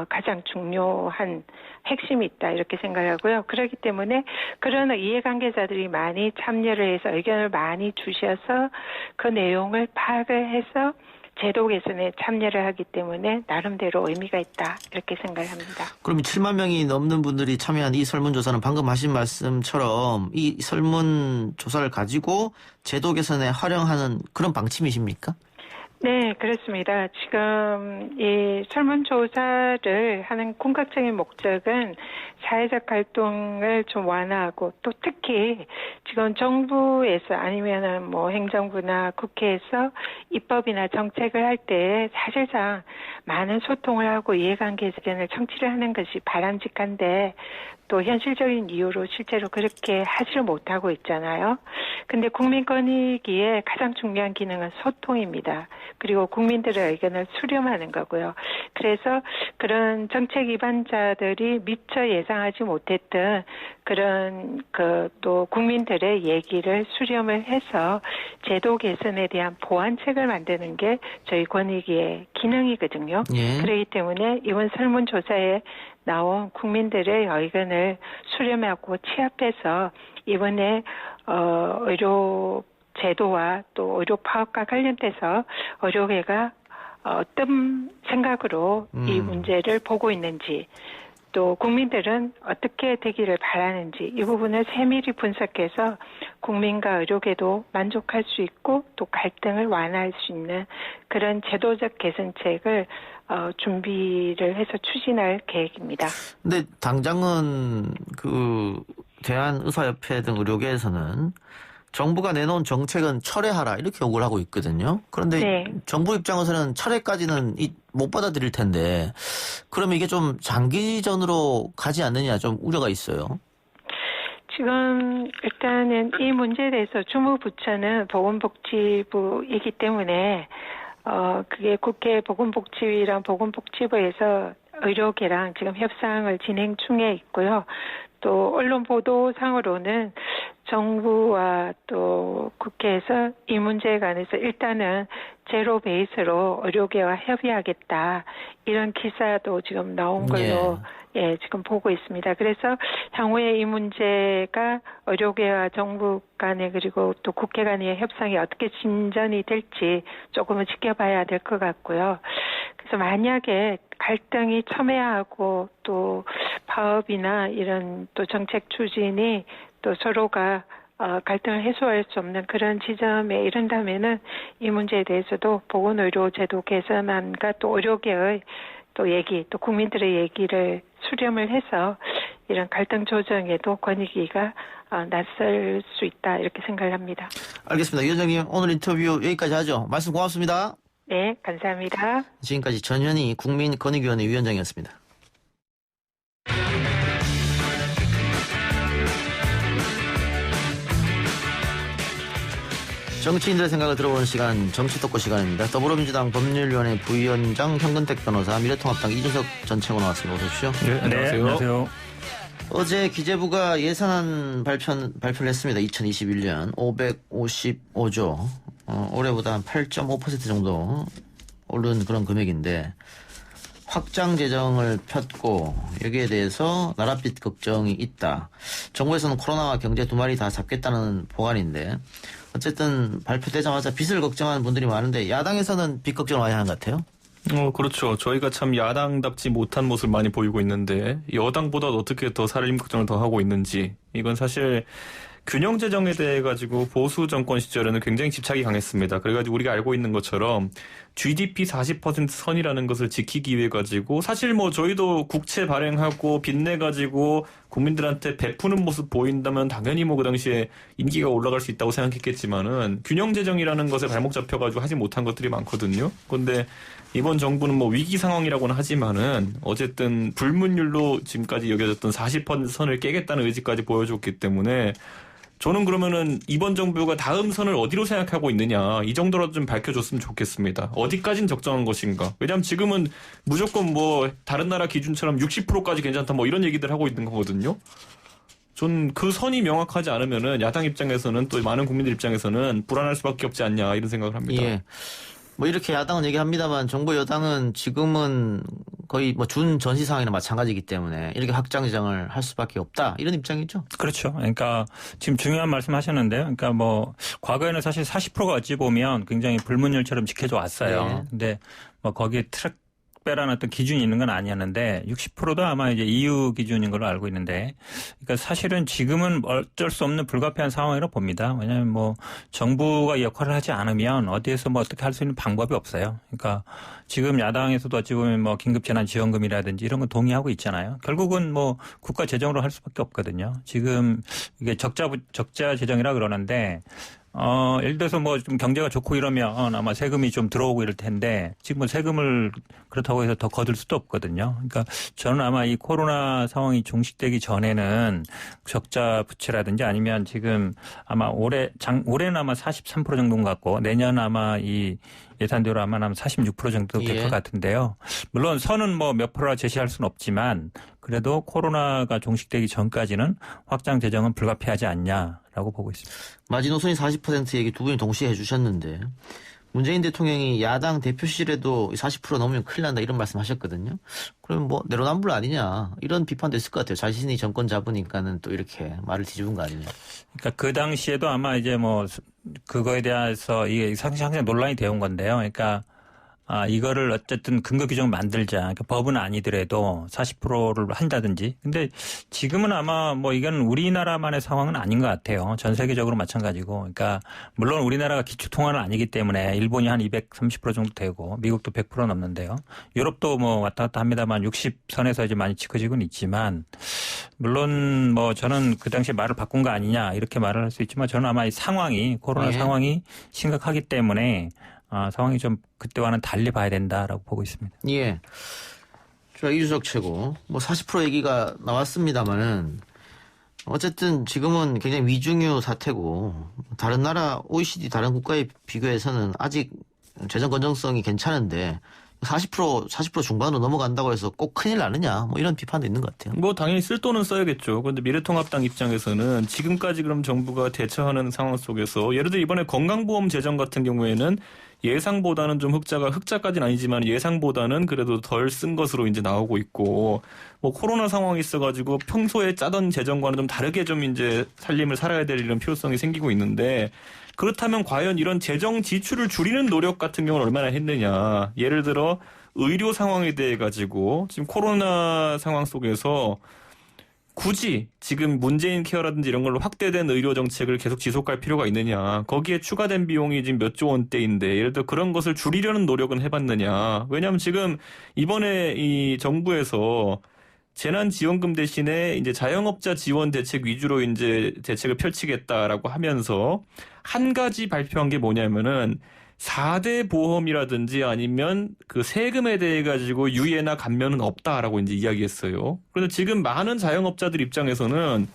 가장 중요한 핵심이 있다 이렇게 생각하고요. 그렇기 때문에 그런 이해관계자들이 많이 참여를 해서 의견을 많이 주셔서 그 내용을 파악을 해서 제도 개선에 참여를 하기 때문에 나름대로 의미가 있다 이렇게 생각합니다. 그럼 7만 명이 넘는 분들이 참여한 이 설문조사는 방금 하신 말씀처럼 이 설문조사를 가지고 제도 개선에 활용하는 그런 방침이십니까? 네, 그렇습니다. 지금 이 설문조사를 하는 궁극적인 목적은 사회적 갈등을 좀 완화하고 또 특히 지금 정부에서 아니면은 뭐 행정부나 국회에서 입법이나 정책을 할 때 사실상 많은 소통을 하고 이해관계 개선을 청취를 하는 것이 바람직한데 또 현실적인 이유로 실제로 그렇게 하지를 못하고 있잖아요. 근데 국민권익위의 가장 중요한 기능은 소통입니다. 그리고 국민들의 의견을 수렴하는 거고요. 그래서 그런 정책 위반자들이 미처 예상하지 못했던 그런 또 국민들의 얘기를 수렴을 해서 제도 개선에 대한 보완책을 만드는 게 저희 권익위의 기능이거든요. 예. 그렇기 때문에 이번 설문조사에 나온 국민들의 의견을 수렴하고 취합해서 이번에 의료 제도와 또 의료 파업과 관련돼서 의료계가 어떤 생각으로 이 문제를 보고 있는지 또 국민들은 어떻게 되기를 바라는지 이 부분을 세밀히 분석해서 국민과 의료계도 만족할 수 있고 또 갈등을 완화할 수 있는 그런 제도적 개선책을 준비를 해서 추진할 계획입니다. 근데 당장은 그 대한의사협회 등 의료계에서는 정부가 내놓은 정책은 철회하라 이렇게 요구를 하고 있거든요. 그런데 네. 정부 입장에서는 철회까지는 못 받아들일 텐데 그러면 이게 좀 장기전으로 가지 않느냐 좀 우려가 있어요. 지금 일단은 이 문제에 대해서 주무부처는 보건복지부이기 때문에 그게 국회 보건복지위랑 보건복지부에서 의료계랑 지금 협상을 진행 중에 있고요. 또 언론 보도상으로는 정부와 또 국회에서 이 문제에 관해서 일단은 제로 베이스로 의료계와 협의하겠다 이런 기사도 지금 나온 걸로 예, 지금 보고 있습니다. 그래서 향후에 이 문제가 의료계와 정부 간에 그리고 또 국회 간의 협상이 어떻게 진전이 될지 조금은 지켜봐야 될 것 같고요. 그래서 만약에 갈등이 첨예하고 또 파업이나 이런 또 정책 추진이 또 서로가 갈등을 해소할 수 없는 그런 지점에 이른다면은 이 문제에 대해서도 보건의료제도 개선안과 또 의료계의 또 얘기, 또 국민들의 얘기를 수렴을 해서 이런 갈등 조정에도 권익위가 나설 수 있다 이렇게 생각을 합니다. 알겠습니다. 위원장님 오늘 인터뷰 여기까지 하죠. 말씀 고맙습니다. 네, 감사합니다. 지금까지 전현희 국민권익위원회 위원장이었습니다. 정치인들의 생각을 들어보는 시간, 정치토크 시간입니다. 더불어민주당 법률위원회 부위원장 현근택 변호사, 미래통합당 이준석 전 최고 나왔습니다. 어서 오십시오. 네, 안녕하세요. 어제 기재부가 예산안 발표를 했습니다. 2021년 555조, 올해보다 한 8.5% 정도 오른 그런 금액인데 확장 재정을 폈고 여기에 대해서 나랏빚 걱정이 있다. 정부에서는 코로나와 경제 두 마리 다 잡겠다는 보관인데 어쨌든 발표되자마자 빚을 걱정하는 분들이 많은데 야당에서는 빚 걱정을 많이 하는 것 같아요. 그렇죠. 저희가 참 야당답지 못한 모습을 많이 보이고 있는데 여당보다 어떻게 더 살림 걱정을 더 하고 있는지 이건 사실 균형 재정에 대해 가지고 보수 정권 시절에는 굉장히 집착이 강했습니다. 그래가지고 우리가 알고 있는 것처럼 GDP 40% 선이라는 것을 지키기 위해 가지고 사실 뭐 저희도 국채 발행하고 빚내 가지고 국민들한테 베푸는 모습 보인다면 당연히 뭐 그 당시에 인기가 올라갈 수 있다고 생각했겠지만은 균형 재정이라는 것에 발목 잡혀가지고 하지 못한 것들이 많거든요. 그런데 이번 정부는 뭐 위기 상황이라고는 하지만은 어쨌든 불문율로 지금까지 여겨졌던 40% 선을 깨겠다는 의지까지 보여줬기 때문에 저는 그러면은 이번 정부가 다음 선을 어디로 생각하고 있느냐 이 정도라도 좀 밝혀줬으면 좋겠습니다. 어디까지는 적정한 것인가. 왜냐하면 지금은 무조건 뭐 다른 나라 기준처럼 60%까지 괜찮다 뭐 이런 얘기들 하고 있는 거거든요. 전 그 선이 명확하지 않으면은 야당 입장에서는 또 많은 국민들 입장에서는 불안할 수밖에 없지 않냐 이런 생각을 합니다. 예. 뭐 이렇게 야당은 얘기합니다만 정부 여당은 지금은 거의 뭐 준 전시 상황이나 마찬가지이기 때문에 이렇게 확장 재정을 할 수밖에 없다 이런 입장이죠. 그렇죠. 그러니까 지금 중요한 말씀하셨는데요. 그러니까 뭐 과거에는 사실 40%가 어찌 보면 굉장히 불문율처럼 지켜져 왔어요. 네. 근데 뭐 거기에 특별한 어떤 기준이 있는 건 아니었는데 60%도 아마 이제 EU 기준인 걸로 알고 있는데, 그러니까 사실은 지금은 어쩔 수 없는 불가피한 상황이라고 봅니다. 왜냐하면 뭐 정부가 역할을 하지 않으면 어디에서 뭐 어떻게 할 수 있는 방법이 없어요. 그러니까 지금 야당에서도 어찌 보면 뭐 긴급재난지원금이라든지 이런 건 동의하고 있잖아요. 결국은 뭐 국가 재정으로 할 수밖에 없거든요. 지금 이게 적자 재정이라 그러는데. 예를 들어서 뭐 좀 경제가 좋고 이러면 아마 세금이 좀 들어오고 이럴 텐데 지금 세금을 그렇다고 해서 더 거둘 수도 없거든요. 그러니까 저는 아마 이 코로나 상황이 종식되기 전에는 적자 부채라든지 아니면 지금 아마 올해는 아마 43% 정도인 것 같고 내년 아마 이 예산대로 아마 46% 정도 될 것 같은데요. 물론 선은 뭐 몇 프로라 제시할 수는 없지만 그래도 코로나가 종식되기 전까지는 확장 재정은 불가피하지 않냐라고 보고 있습니다. 마지노선이 40% 얘기 두 분이 동시에 해주셨는데 문재인 대통령이 야당 대표실에도 40% 넘으면 큰일 난다 이런 말씀하셨거든요. 그러면 뭐 내로남불 아니냐 이런 비판도 있을 것 같아요. 자신이 정권 잡으니까는 또 이렇게 말을 뒤집은 거 아니냐. 그러니까 그 당시에도 아마 이제 뭐 그거에 대해서 이게 항상 논란이 되어 온 건데요. 그러니까 이거를 어쨌든 근거 규정을 만들자. 그러니까 법은 아니더라도 40%를 한다든지. 근데 지금은 아마 뭐 이건 우리나라만의 상황은 아닌 것 같아요. 전 세계적으로 마찬가지고. 그러니까 물론 우리나라가 기초통화는 아니기 때문에 일본이 한 230% 정도 되고 미국도 100% 넘는데요. 유럽도 뭐 왔다 갔다 합니다만 60선에서 이제 많이 치켜지고는 있지만 물론 뭐 저는 그 당시에 말을 바꾼 거 아니냐 이렇게 말을 할 수 있지만 저는 아마 이 상황이 코로나 상황이 심각하기 때문에 상황이 좀 그때와는 달리 봐야 된다라고 보고 있습니다. 예. 자, 이주석 최고. 뭐 40% 얘기가 나왔습니다만은 어쨌든 지금은 굉장히 위중유 사태고 다른 나라 OECD 다른 국가에 비교해서는 아직 재정 건전성이 괜찮은데 40% 중반으로 넘어간다고 해서 꼭 큰일 나느냐 뭐 이런 비판도 있는 것 같아요. 뭐 당연히 쓸 돈은 써야겠죠. 그런데 미래통합당 입장에서는 지금까지 그럼 정부가 대처하는 상황 속에서 예를 들어 이번에 건강보험 재정 같은 경우에는 예상보다는 좀 흑자까지는 아니지만 예상보다는 그래도 덜 쓴 것으로 이제 나오고 있고 뭐 코로나 상황이 있어가지고 평소에 짜던 재정과는 좀 다르게 좀 이제 살림을 살아야 될 이런 필요성이 생기고 있는데 그렇다면 과연 이런 재정 지출을 줄이는 노력 같은 경우는 얼마나 했느냐. 예를 들어 의료 상황에 대해 가지고 지금 코로나 상황 속에서 굳이 지금 문재인 케어라든지 이런 걸로 확대된 의료 정책을 계속 지속할 필요가 있느냐. 거기에 추가된 비용이 지금 몇 조 원대인데 예를 들어 그런 것을 줄이려는 노력은 해봤느냐. 왜냐하면 지금 이번에 이 정부에서 재난지원금 대신에 이제 자영업자 지원 대책 위주로 이제 대책을 펼치겠다라고 하면서 한 가지 발표한 게 뭐냐면은 4대 보험이라든지 아니면 그 세금에 대해 가지고 유예나 감면은 없다라고 이제 이야기했어요. 그런데 지금 많은 자영업자들 입장에서는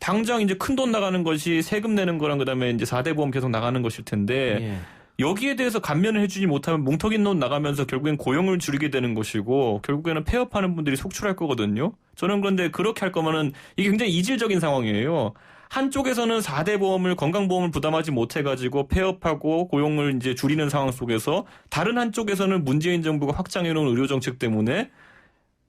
당장 이제 큰 돈 나가는 것이 세금 내는 거랑 그다음에 이제 4대 보험 계속 나가는 것일 텐데 여기에 대해서 감면을 해주지 못하면 뭉텅인 돈 나가면서 결국엔 고용을 줄이게 되는 것이고 결국에는 폐업하는 분들이 속출할 거거든요. 저는 그런데 그렇게 할 거면은 이게 굉장히 이질적인 상황이에요. 한쪽에서는 4대 보험을 건강보험을 부담하지 못해가지고 폐업하고 고용을 이제 줄이는 상황 속에서 다른 한쪽에서는 문재인 정부가 확장해놓은 의료정책 때문에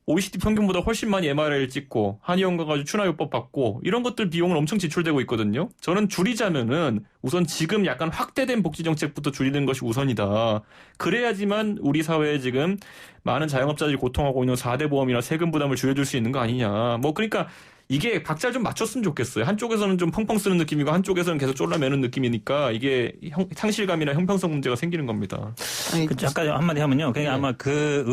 OECD 평균보다 훨씬 많이 MRI를 찍고 한의원 가가지고 추나요법 받고 이런 것들 비용을 엄청 지출되고 있거든요. 저는 줄이자면은 우선 지금 약간 확대된 복지정책부터 줄이는 것이 우선이다. 그래야지만 우리 사회에 지금 많은 자영업자들이 고통하고 있는 4대 보험이나 세금 부담을 줄여줄 수 있는 거 아니냐. 뭐 그러니까 이게 박자를 좀 맞췄으면 좋겠어요. 한쪽에서는 좀 펑펑 쓰는 느낌이고 한쪽에서는 계속 쫄라매는 느낌이니까 이게 상실감이나 형평성 문제가 생기는 겁니다. 잠깐 한마디 하면요. 그러니까 아마 그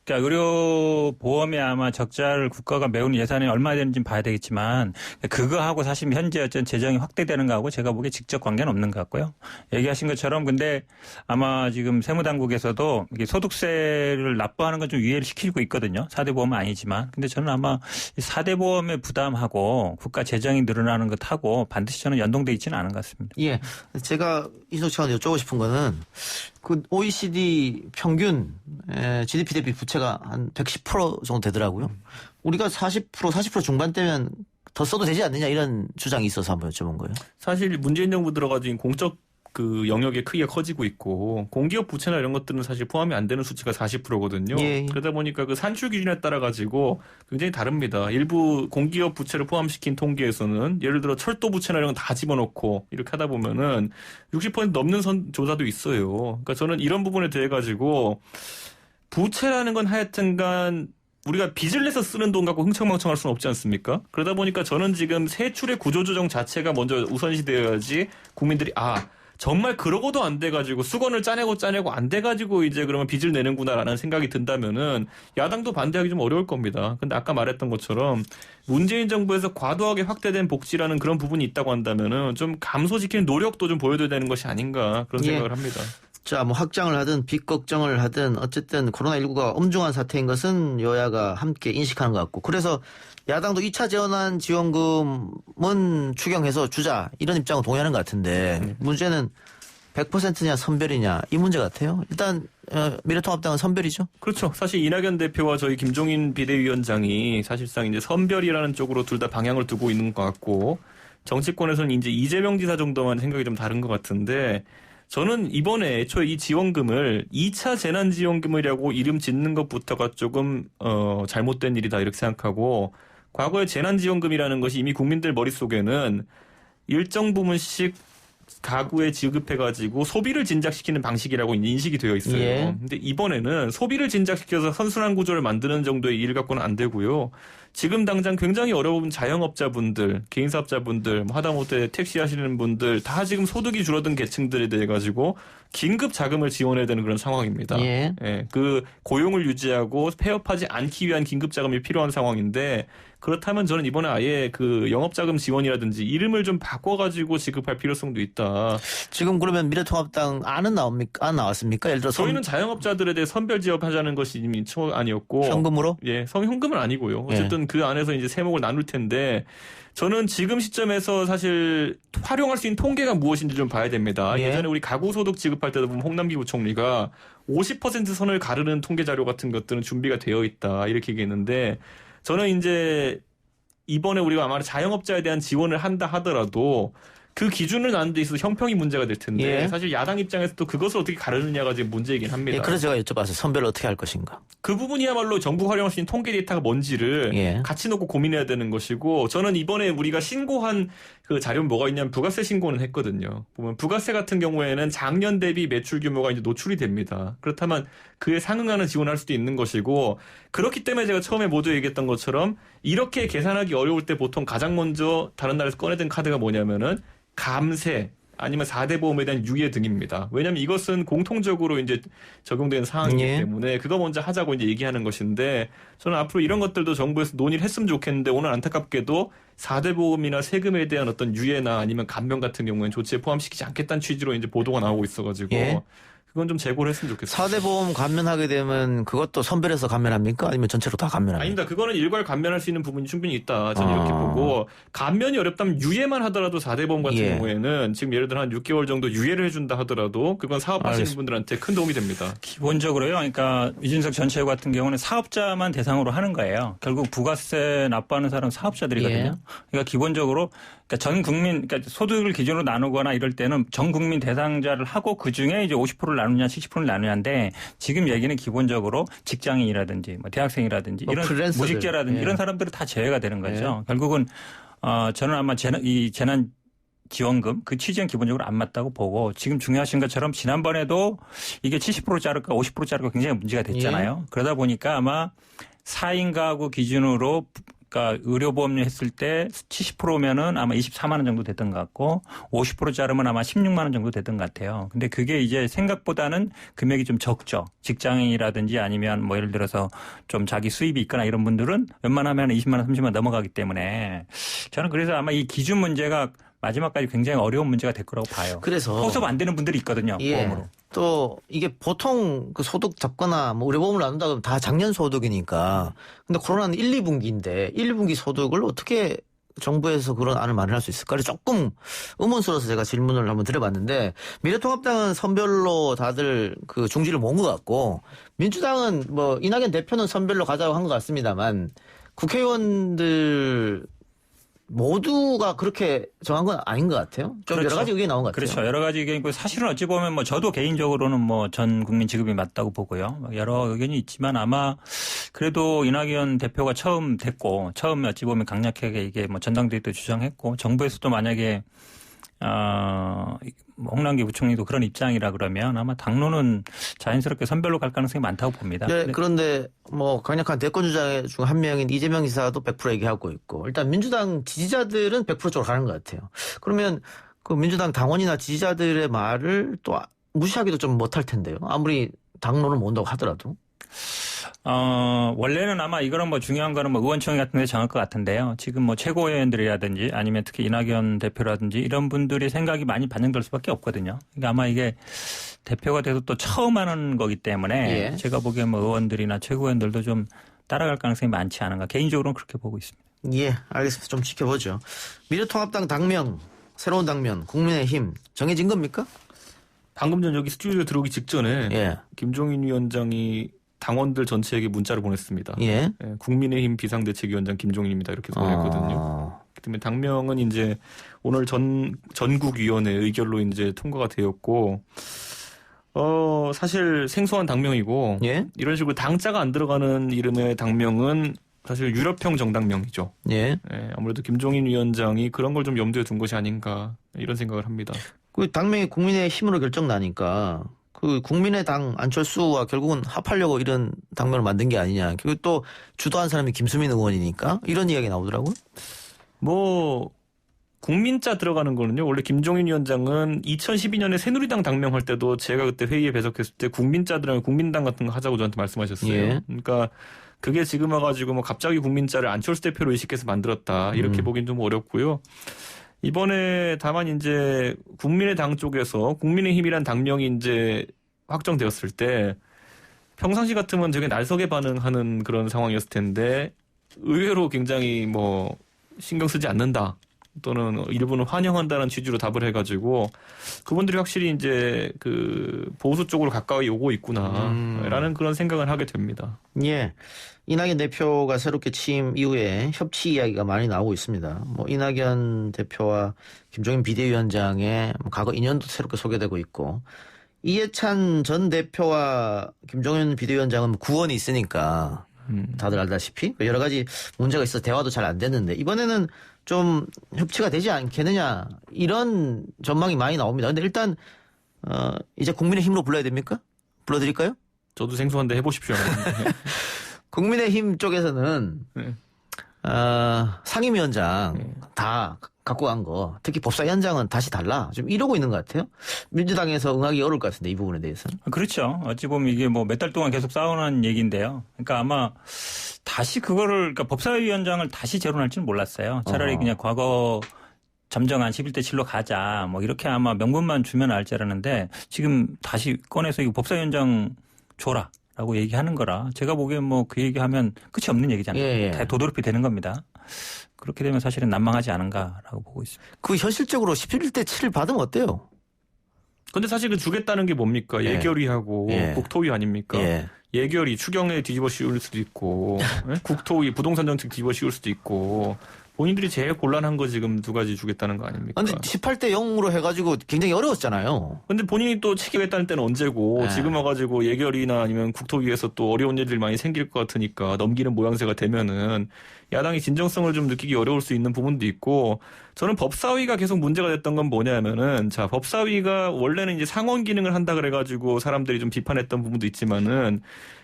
그러니까 의료보험에 아마 적자를 국가가 메우는 예산이 얼마 되는지 봐야 되겠지만 그거하고 사실 현재 어떤 재정이 확대되는 거하고 제가 보기에 직접 관계는 없는 것 같고요. 얘기하신 것처럼 근데 아마 지금 세무당국에서도 이게 소득세를 납부하는 건 좀 유예를 시키고 있거든요. 4대 보험은 아니지만. 근데 저는 아마 4대 보험의 부담하고 국가 재정이 늘어나는 것하고 반드시 저는 연동돼 있지는 않은 것 같습니다. 예. 제가 이석 씨한테 여쭤보고 싶은 거는 그 OECD 평균 GDP 대비 부채가 한 110% 정도 되더라고요. 우리가 40% 중반대면 더 써도 되지 않느냐 이런 주장이 있어서 한번 여쭤본 거예요. 사실 문재인 정부 들어가지고 공적 그 영역의 크기가 커지고 있고 공기업 부채나 이런 것들은 사실 포함이 안 되는 수치가 40%거든요. 예. 그러다 보니까 그 산출 기준에 따라 가지고 굉장히 다릅니다. 일부 공기업 부채를 포함시킨 통계에서는 예를 들어 철도 부채나 이런 거 다 집어넣고 이렇게 하다 보면은 60% 넘는 조사도 있어요. 그러니까 저는 이런 부분에 대해 가지고 부채라는 건 하여튼간 우리가 빚을 내서 쓰는 돈 갖고 흥청망청할 수는 없지 않습니까? 그러다 보니까 저는 지금 세출의 구조조정 자체가 먼저 우선시되어야지 국민들이 정말 그러고도 안 돼가지고 수건을 짜내고 안 돼가지고 이제 그러면 빚을 내는구나라는 생각이 든다면은 야당도 반대하기 좀 어려울 겁니다. 근데 아까 말했던 것처럼 문재인 정부에서 과도하게 확대된 복지라는 그런 부분이 있다고 한다면은 좀 감소시키는 노력도 좀 보여줘야 되는 것이 아닌가 그런 생각을 합니다. 자, 뭐 확장을 하든 빚 걱정을 하든 어쨌든 코로나19가 엄중한 사태인 것은 여야가 함께 인식하는 것 같고 그래서 야당도 2차 재원안 지원금은 추경해서 주자 이런 입장을 동의하는 것 같은데 문제는 100%냐 선별이냐 이 문제 같아요. 일단 미래통합당은 선별이죠. 그렇죠. 사실 이낙연 대표와 저희 김종인 비대위원장이 사실상 이제 선별이라는 쪽으로 둘 다 방향을 두고 있는 것 같고 정치권에서는 이제 이재명 지사 정도만 생각이 좀 다른 것 같은데 저는 이번에 애초에 이 지원금을 2차 재난지원금이라고 이름 짓는 것부터가 조금 잘못된 일이다 이렇게 생각하고 과거에 재난지원금이라는 것이 이미 국민들 머릿속에는 일정 부분씩 가구에 지급해가지고 소비를 진작시키는 방식이라고 인식이 되어 있어요. 예. 근데 이번에는 소비를 진작시켜서 선순환 구조를 만드는 정도의 일 갖고는 안 되고요. 지금 당장 굉장히 어려운 자영업자분들, 개인사업자분들, 하다못해 택시 하시는 분들 다 지금 소득이 줄어든 계층들에 대해 가지고 긴급 자금을 지원해야 되는 그런 상황입니다. 예. 그 고용을 유지하고 폐업하지 않기 위한 긴급 자금이 필요한 상황인데 그렇다면 저는 이번에 아예 그 영업자금 지원이라든지 이름을 좀 바꿔가지고 지급할 필요성도 있다. 지금 그러면 미래통합당 안은 나옵니까? 안 나왔습니까? 예를 들어 저희는 자영업자들에 대해 선별 지급하자는 것이 이미 초안이었고 현금으로? 예, 현금은 아니고요. 어쨌든 그 안에서 이제 세목을 나눌 텐데 저는 지금 시점에서 사실 활용할 수 있는 통계가 무엇인지 좀 봐야 됩니다. 예전에 우리 가구소득 지급할 때도 보면 홍남기 부총리가 50% 선을 가르는 통계 자료 같은 것들은 준비가 되어 있다 이렇게 얘기했는데 저는 이제 이번에 우리가 아마 자영업자에 대한 지원을 한다 하더라도 그 기준을 나는 데 있어서 형평이 문제가 될 텐데 사실 야당 입장에서도 그것을 어떻게 가르느냐가 지금 문제이긴 합니다. 그래서 제가 여쭤봤어요. 선별을 어떻게 할 것인가. 그 부분이야말로 정부 활용할 수 있는 통계 데이터가 뭔지를 같이 놓고 고민해야 되는 것이고 저는 이번에 우리가 신고한 그 자료는 뭐가 있냐면 부가세 신고는 했거든요. 보면 부가세 같은 경우에는 작년 대비 매출 규모가 이제 노출이 됩니다. 그렇다면 그에 상응하는 지원을 할 수도 있는 것이고 그렇기 때문에 제가 처음에 모두 얘기했던 것처럼 이렇게 계산하기 어려울 때 보통 가장 먼저 다른 나라에서 꺼내든 카드가 뭐냐면은 감세 아니면 4대 보험에 대한 유예 등입니다. 왜냐하면 이것은 공통적으로 이제 적용되는 사항이기 때문에 그거 먼저 하자고 이제 얘기하는 것인데 저는 앞으로 이런 것들도 정부에서 논의를 했으면 좋겠는데 오늘 안타깝게도 4대 보험이나 세금에 대한 어떤 유예나 아니면 감면 같은 경우에는 조치에 포함시키지 않겠다는 취지로 이제 보도가 나오고 있어가지고 그건 좀 재고를 했으면 좋겠습니다. 4대 보험 감면하게 되면 그것도 선별해서 감면합니까? 아니면 전체로 다 감면합니까? 아닙니다. 그거는 일괄 감면할 수 있는 부분이 충분히 있다. 저는 이렇게 보고 감면이 어렵다면 유예만 하더라도 4대 보험 같은 경우에는 지금 예를 들어 한 6개월 정도 유예를 해준다 하더라도 그건 사업하시는 분들한테 큰 도움이 됩니다. 기본적으로요. 그러니까 이준석 전 최고 같은 경우는 사업자만 대상으로 하는 거예요. 결국 부가세 납부하는 사람은 사업자들이거든요. 그러니까 기본적으로 그러니까 전 국민, 그러니까 소득을 기준으로 나누거나 이럴 때는 전 국민 대상자를 하고 그 중에 이제 50%를 나누냐 70%를 나누냐인데 지금 얘기는 기본적으로 직장인이라든지 뭐 대학생이라든지 이런 무직자라든지 이런 사람들은 다 제외가 되는 거죠. 결국은 저는 아마 이 재난 지원금 그 취지는 기본적으로 안 맞다고 보고 지금 중요하신 것처럼 지난번에도 이게 70% 자를까 50% 자를까 굉장히 문제가 됐잖아요. 그러다 보니까 아마 4인 가구 기준으로 그러니까 의료보험료 했을 때 70%면은 아마 24만 원 정도 됐던 것 같고 50% 자르면 아마 16만 원 정도 됐던 것 같아요. 근데 그게 이제 생각보다는 금액이 좀 적죠. 직장인이라든지 아니면 뭐 예를 들어서 좀 자기 수입이 있거나 이런 분들은 웬만하면 20만 원, 30만 원 넘어가기 때문에 저는 그래서 아마 이 기준 문제가 마지막까지 굉장히 어려운 문제가 될 거라고 봐요. 그래서 호흡 안 되는 분들이 있거든요. 보험으로. 또 이게 보통 그 소득 잡거나 뭐 의료보험을 나눈다 그러면 다 작년 소득이니까. 근데 코로나는 1, 2분기인데 1, 2분기 소득을 어떻게 정부에서 그런 안을 마련할 수 있을까를 조금 의문스러워서 제가 질문을 한번 드려봤는데 미래통합당은 선별로 다들 그 중지를 모은 것 같고 민주당은 뭐 이낙연 대표는 선별로 가자고 한 것 같습니다만 국회의원들 모두가 그렇게 정한 건 아닌 것 같아요. 좀 여러 가지 의견이 나온 것 같아요. 그렇죠. 여러 가지 의견이고 사실은 어찌 보면 뭐 저도 개인적으로는 뭐 전 국민 지급이 맞다고 보고요. 여러 의견이 있지만 아마 그래도 이낙연 대표가 처음 됐고 처음 어찌 보면 강력하게 이게 뭐 전당대회 때 주장했고 정부에서도 만약에 홍남기 부총리도 그런 입장이라 그러면 아마 당론은 자연스럽게 선별로 갈 가능성이 많다고 봅니다. 네, 그런데 뭐 강력한 대권 주자 중 한 명인 이재명 지사도 100% 얘기하고 있고 일단 민주당 지지자들은 100% 쪽으로 가는 것 같아요. 그러면 그 민주당 당원이나 지지자들의 말을 또 무시하기도 좀 못할 텐데요. 아무리 당론을 모은다고 하더라도. 원래는 아마 이거는 뭐 중요한 거는 뭐 의원총회 같은 데 정할 것 같은데요. 지금 뭐 최고위원들이라든지 아니면 특히 이낙연 대표라든지 이런 분들이 생각이 많이 반영될 수밖에 없거든요. 그러니까 아마 이게 대표가 돼서 또 처음 하는 거기 때문에 제가 보기엔 뭐 의원들이나 최고위원들도 좀 따라갈 가능성이 많지 않은가. 개인적으로는 그렇게 보고 있습니다. 예, 알겠습니다. 좀 지켜보죠. 미래통합당 당명, 새로운 당면, 국민의힘 정해진 겁니까? 방금 전 여기 스튜디오에 들어오기 직전에 김종인 위원장이 당원들 전체에게 문자를 보냈습니다. 국민의힘 비상대책위원장 김종인입니다. 이렇게 보냈거든요. 그다음에 당명은 이제 오늘 전국위원회 의결로 이제 통과가 되었고, 사실 생소한 당명이고, 이런 식으로 당자가 안 들어가는 이름의 당명은 사실 유럽형 정당명이죠. 아무래도 김종인 위원장이 그런 걸 좀 염두에 둔 것이 아닌가 이런 생각을 합니다. 그 당명이 국민의힘으로 결정 나니까. 그 국민의당 안철수와 결국은 합하려고 이런 당명을 만든 게 아니냐. 그리고 또 주도한 사람이 김수민 의원이니까 이런 이야기 나오더라고요. 뭐 국민자 들어가는 거는요. 원래 김종인 위원장은 2012년에 새누리당 당명할 때도 제가 그때 회의에 배석했을 때 국민자 들어가면 국민당 같은 거 하자고 저한테 말씀하셨어요. 그러니까 그게 지금 와가지고 뭐 갑자기 국민자를 안철수 대표로 의식해서 만들었다. 이렇게 보긴 좀 어렵고요. 이번에 다만 이제 국민의당 쪽에서 국민의힘이란 당명이 이제 확정되었을 때 평상시 같으면 되게 날석에 반응하는 그런 상황이었을 텐데 의외로 굉장히 뭐 신경 쓰지 않는다 또는 일부는 환영한다는 취지로 답을 해가지고 그분들이 확실히 이제 그 보수 쪽으로 가까이 오고 있구나라는 그런 생각을 하게 됩니다. 예. 이낙연 대표가 새롭게 취임 이후에 협치 이야기가 많이 나오고 있습니다. 뭐 이낙연 대표와 김종인 비대위원장의 과거 인연도 새롭게 소개되고 있고 이해찬 전 대표와 김종인 비대위원장은 구원이 있으니까 다들 알다시피 여러 가지 문제가 있어서 대화도 잘 안 됐는데 이번에는 좀 협치가 되지 않겠느냐 이런 전망이 많이 나옵니다. 근데 일단 이제 국민의힘으로 불러야 됩니까? 불러드릴까요? 저도 생소한데 해보십시오. 국민의힘 쪽에서는 상임위원장 다 갖고 간 거 특히 법사위원장은 다시 달라 좀 이러고 있는 것 같아요. 민주당에서 응하기 어려울 것 같은데 이 부분에 대해서는. 그렇죠. 어찌 보면 이게 뭐 몇 달 동안 계속 싸우는 얘기인데요. 그러니까 아마 다시 그거를 그러니까 법사위원장을 다시 재론할지는 몰랐어요. 차라리 그냥 과거 잠정한 11대 7로 가자 뭐 이렇게 아마 명분만 주면 알지 알았는데 지금 다시 꺼내서 이거 법사위원장 줘라. 라고 얘기하는 거라 제가 보기엔 뭐 그 얘기하면 끝이 없는 얘기잖아요. 다 도돌이피 되는 겁니다. 그렇게 되면 사실은 난망하지 않은가라고 보고 있습니다. 그 현실적으로 11대 7을 받으면 어때요? 근데 사실 그 주겠다는 게 뭡니까? 예결위하고 국토위 아닙니까? 예결위 추경에 뒤집어 씌울 수도 있고 국토위 부동산 정책 뒤집어 씌울 수도 있고 본인들이 제일 곤란한 거 지금 두 가지 주겠다는 거 아닙니까? 근데 18대 0으로 해가지고 굉장히 어려웠잖아요. 근데 본인이 또 체결했다는 때는 언제고 지금 와가지고 예결위나 아니면 국토위에서 또 어려운 일들이 많이 생길 것 같으니까 넘기는 모양새가 되면은 야당이 진정성을 좀 느끼기 어려울 수 있는 부분도 있고 저는 법사위가 계속 문제가 됐던 건 뭐냐면은 자 법사위가 원래는 이제 상원 기능을 한다 그래가지고 사람들이 좀 비판했던 부분도 있지만은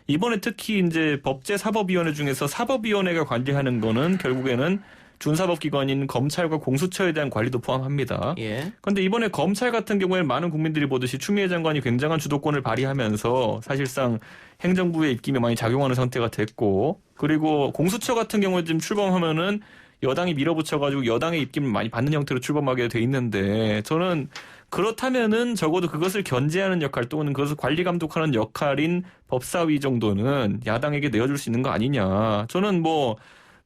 이번에 특히 이제 법제사법위원회 중에서 사법위원회가 관리하는 거는 결국에는 준사법기관인 검찰과 공수처에 대한 관리도 포함합니다. 그런데 이번에 검찰 같은 경우에는 많은 국민들이 보듯이 추미애 장관이 굉장한 주도권을 발휘하면서 사실상 행정부의 입김에 많이 작용하는 상태가 됐고 그리고 공수처 같은 경우에 지금 출범하면은 여당이 밀어붙여가지고 여당의 입김을 많이 받는 형태로 출범하게 돼 있는데 저는 그렇다면은 적어도 그것을 견제하는 역할 또는 그것을 관리 감독하는 역할인 법사위 정도는 야당에게 내어줄 수 있는 거 아니냐. 저는 뭐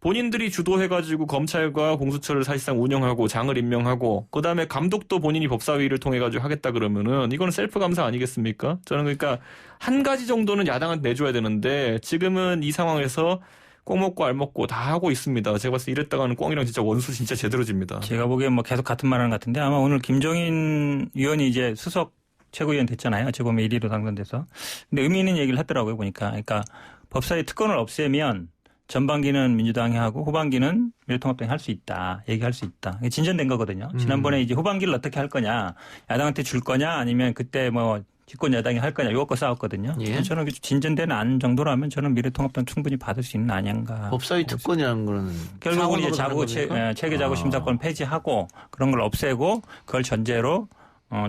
본인들이 주도해가지고 검찰과 공수처를 사실상 운영하고 장을 임명하고 그다음에 감독도 본인이 법사위를 통해가지고 하겠다 그러면은 이건 셀프 감사 아니겠습니까? 저는 그러니까 한 가지 정도는 야당한테 내줘야 되는데 지금은 이 상황에서 꽁 먹고 알 먹고 다 하고 있습니다. 제가 봤을 때 이랬다가는 꽁이랑 진짜 원수 진짜 제대로 집니다. 제가 보기엔 뭐 계속 같은 말하는 것 같은데 아마 오늘 김종인 의원이 이제 수석 최고위원 됐잖아요. 재보면 1위로 당선돼서. 근데 의미 있는 얘기를 했더라고요. 보니까. 그러니까 법사위 특권을 없애면 전반기는 민주당이 하고 후반기는 미래통합당이 할 수 있다. 얘기할 수 있다. 이게 진전된 거거든요. 지난번에 이제 후반기를 어떻게 할 거냐. 야당한테 줄 거냐 아니면 그때 뭐 집권 여당이 할 거냐. 이거 갖고 싸웠거든요. 예. 저는 진전된 안 정도라면 저는 미래통합당 충분히 받을 수 있는 안인가. 법사위 특권이라는 거는 결국은 이제 체계자구 아. 심사권 폐지하고 그런 걸 없애고 그걸 전제로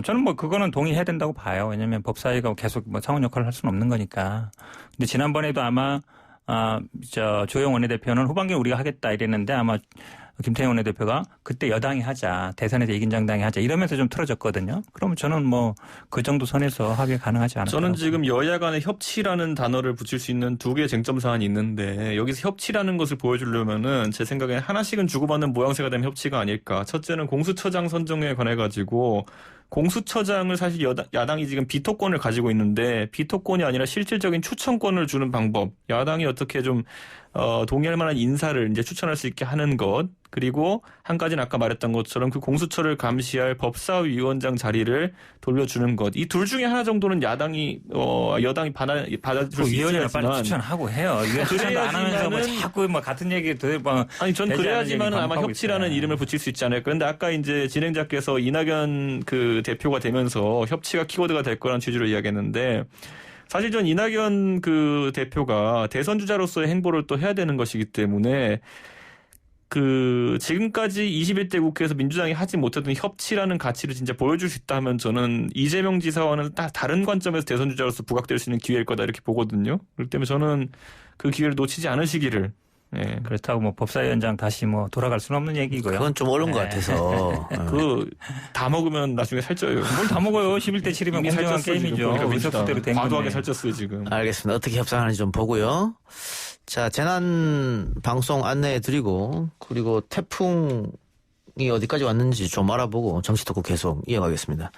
저는 뭐 그거는 동의해야 된다고 봐요. 왜냐하면 법사위가 계속 뭐 상원 역할을 할 수는 없는 거니까. 근데 지난번에도 아마 조영 원내대표는 후반기에 우리가 하겠다 이랬는데 아마 김태형 원내대표가 그때 여당이 하자, 대선에서 이긴 정당이 하자 이러면서 좀 틀어졌거든요. 그러면 저는 뭐 그 정도 선에서 합의 가능하지 않을까. 저는 지금 여야 간의 협치라는 단어를 붙일 수 있는 두 개의 쟁점 사안이 있는데 여기서 협치라는 것을 보여주려면은 제 생각에 하나씩은 주고받는 모양새가 되는 협치가 아닐까. 첫째는 공수처장 선정에 관해 가지고 공수처장을 사실 야당이 지금 비토권을 가지고 있는데 비토권이 아니라 실질적인 추천권을 주는 방법. 야당이 어떻게 좀 동의할 만한 인사를 이제 추천할 수 있게 하는 것. 그리고 한 가지는 아까 말했던 것처럼 그 공수처를 감시할 법사위원장 자리를 돌려주는 것. 이 둘 중에 하나 정도는 여당이 받아줄 수 위원회를 있지만 빨리 추천하고 해요. 추천도 안 하면서 뭐 자꾸 뭐 같은 얘기 아니 전 그래야지만은 아마 협치라는 있어요. 이름을 붙일 수 있지 않을까. 그런데 아까 이제 진행자께서 이낙연 그 대표가 되면서 협치가 키워드가 될 거라는 취지로 이야기했는데 사실 전 이낙연 그 대표가 대선 주자로서의 행보를 또 해야 되는 것이기 때문에 그 지금까지 21대 국회에서 민주당이 하지 못했던 협치라는 가치를 진짜 보여줄 수 있다 하면 저는 이재명 지사와는 다른 관점에서 대선 주자로서 부각될 수 있는 기회일 거다 이렇게 보거든요. 그렇기 때문에 저는 그 기회를 놓치지 않으시기를. 예. 그렇다고 뭐 법사위원장 다시 뭐 돌아갈 수는 없는 얘기고요. 그건 좀 어려운 것 같아서. 다 먹으면 나중에 살쪄요. 뭘 다 먹어요. 11대 7이면 공정한 게임이죠. 의석수대로 된 과도하게 거네. 살쪘어요 지금. 알겠습니다. 어떻게 협상하는지 좀 보고요. 자, 재난 방송 안내해 드리고 그리고 태풍이 어디까지 왔는지 좀 알아보고 정치 토크 계속 이어가겠습니다.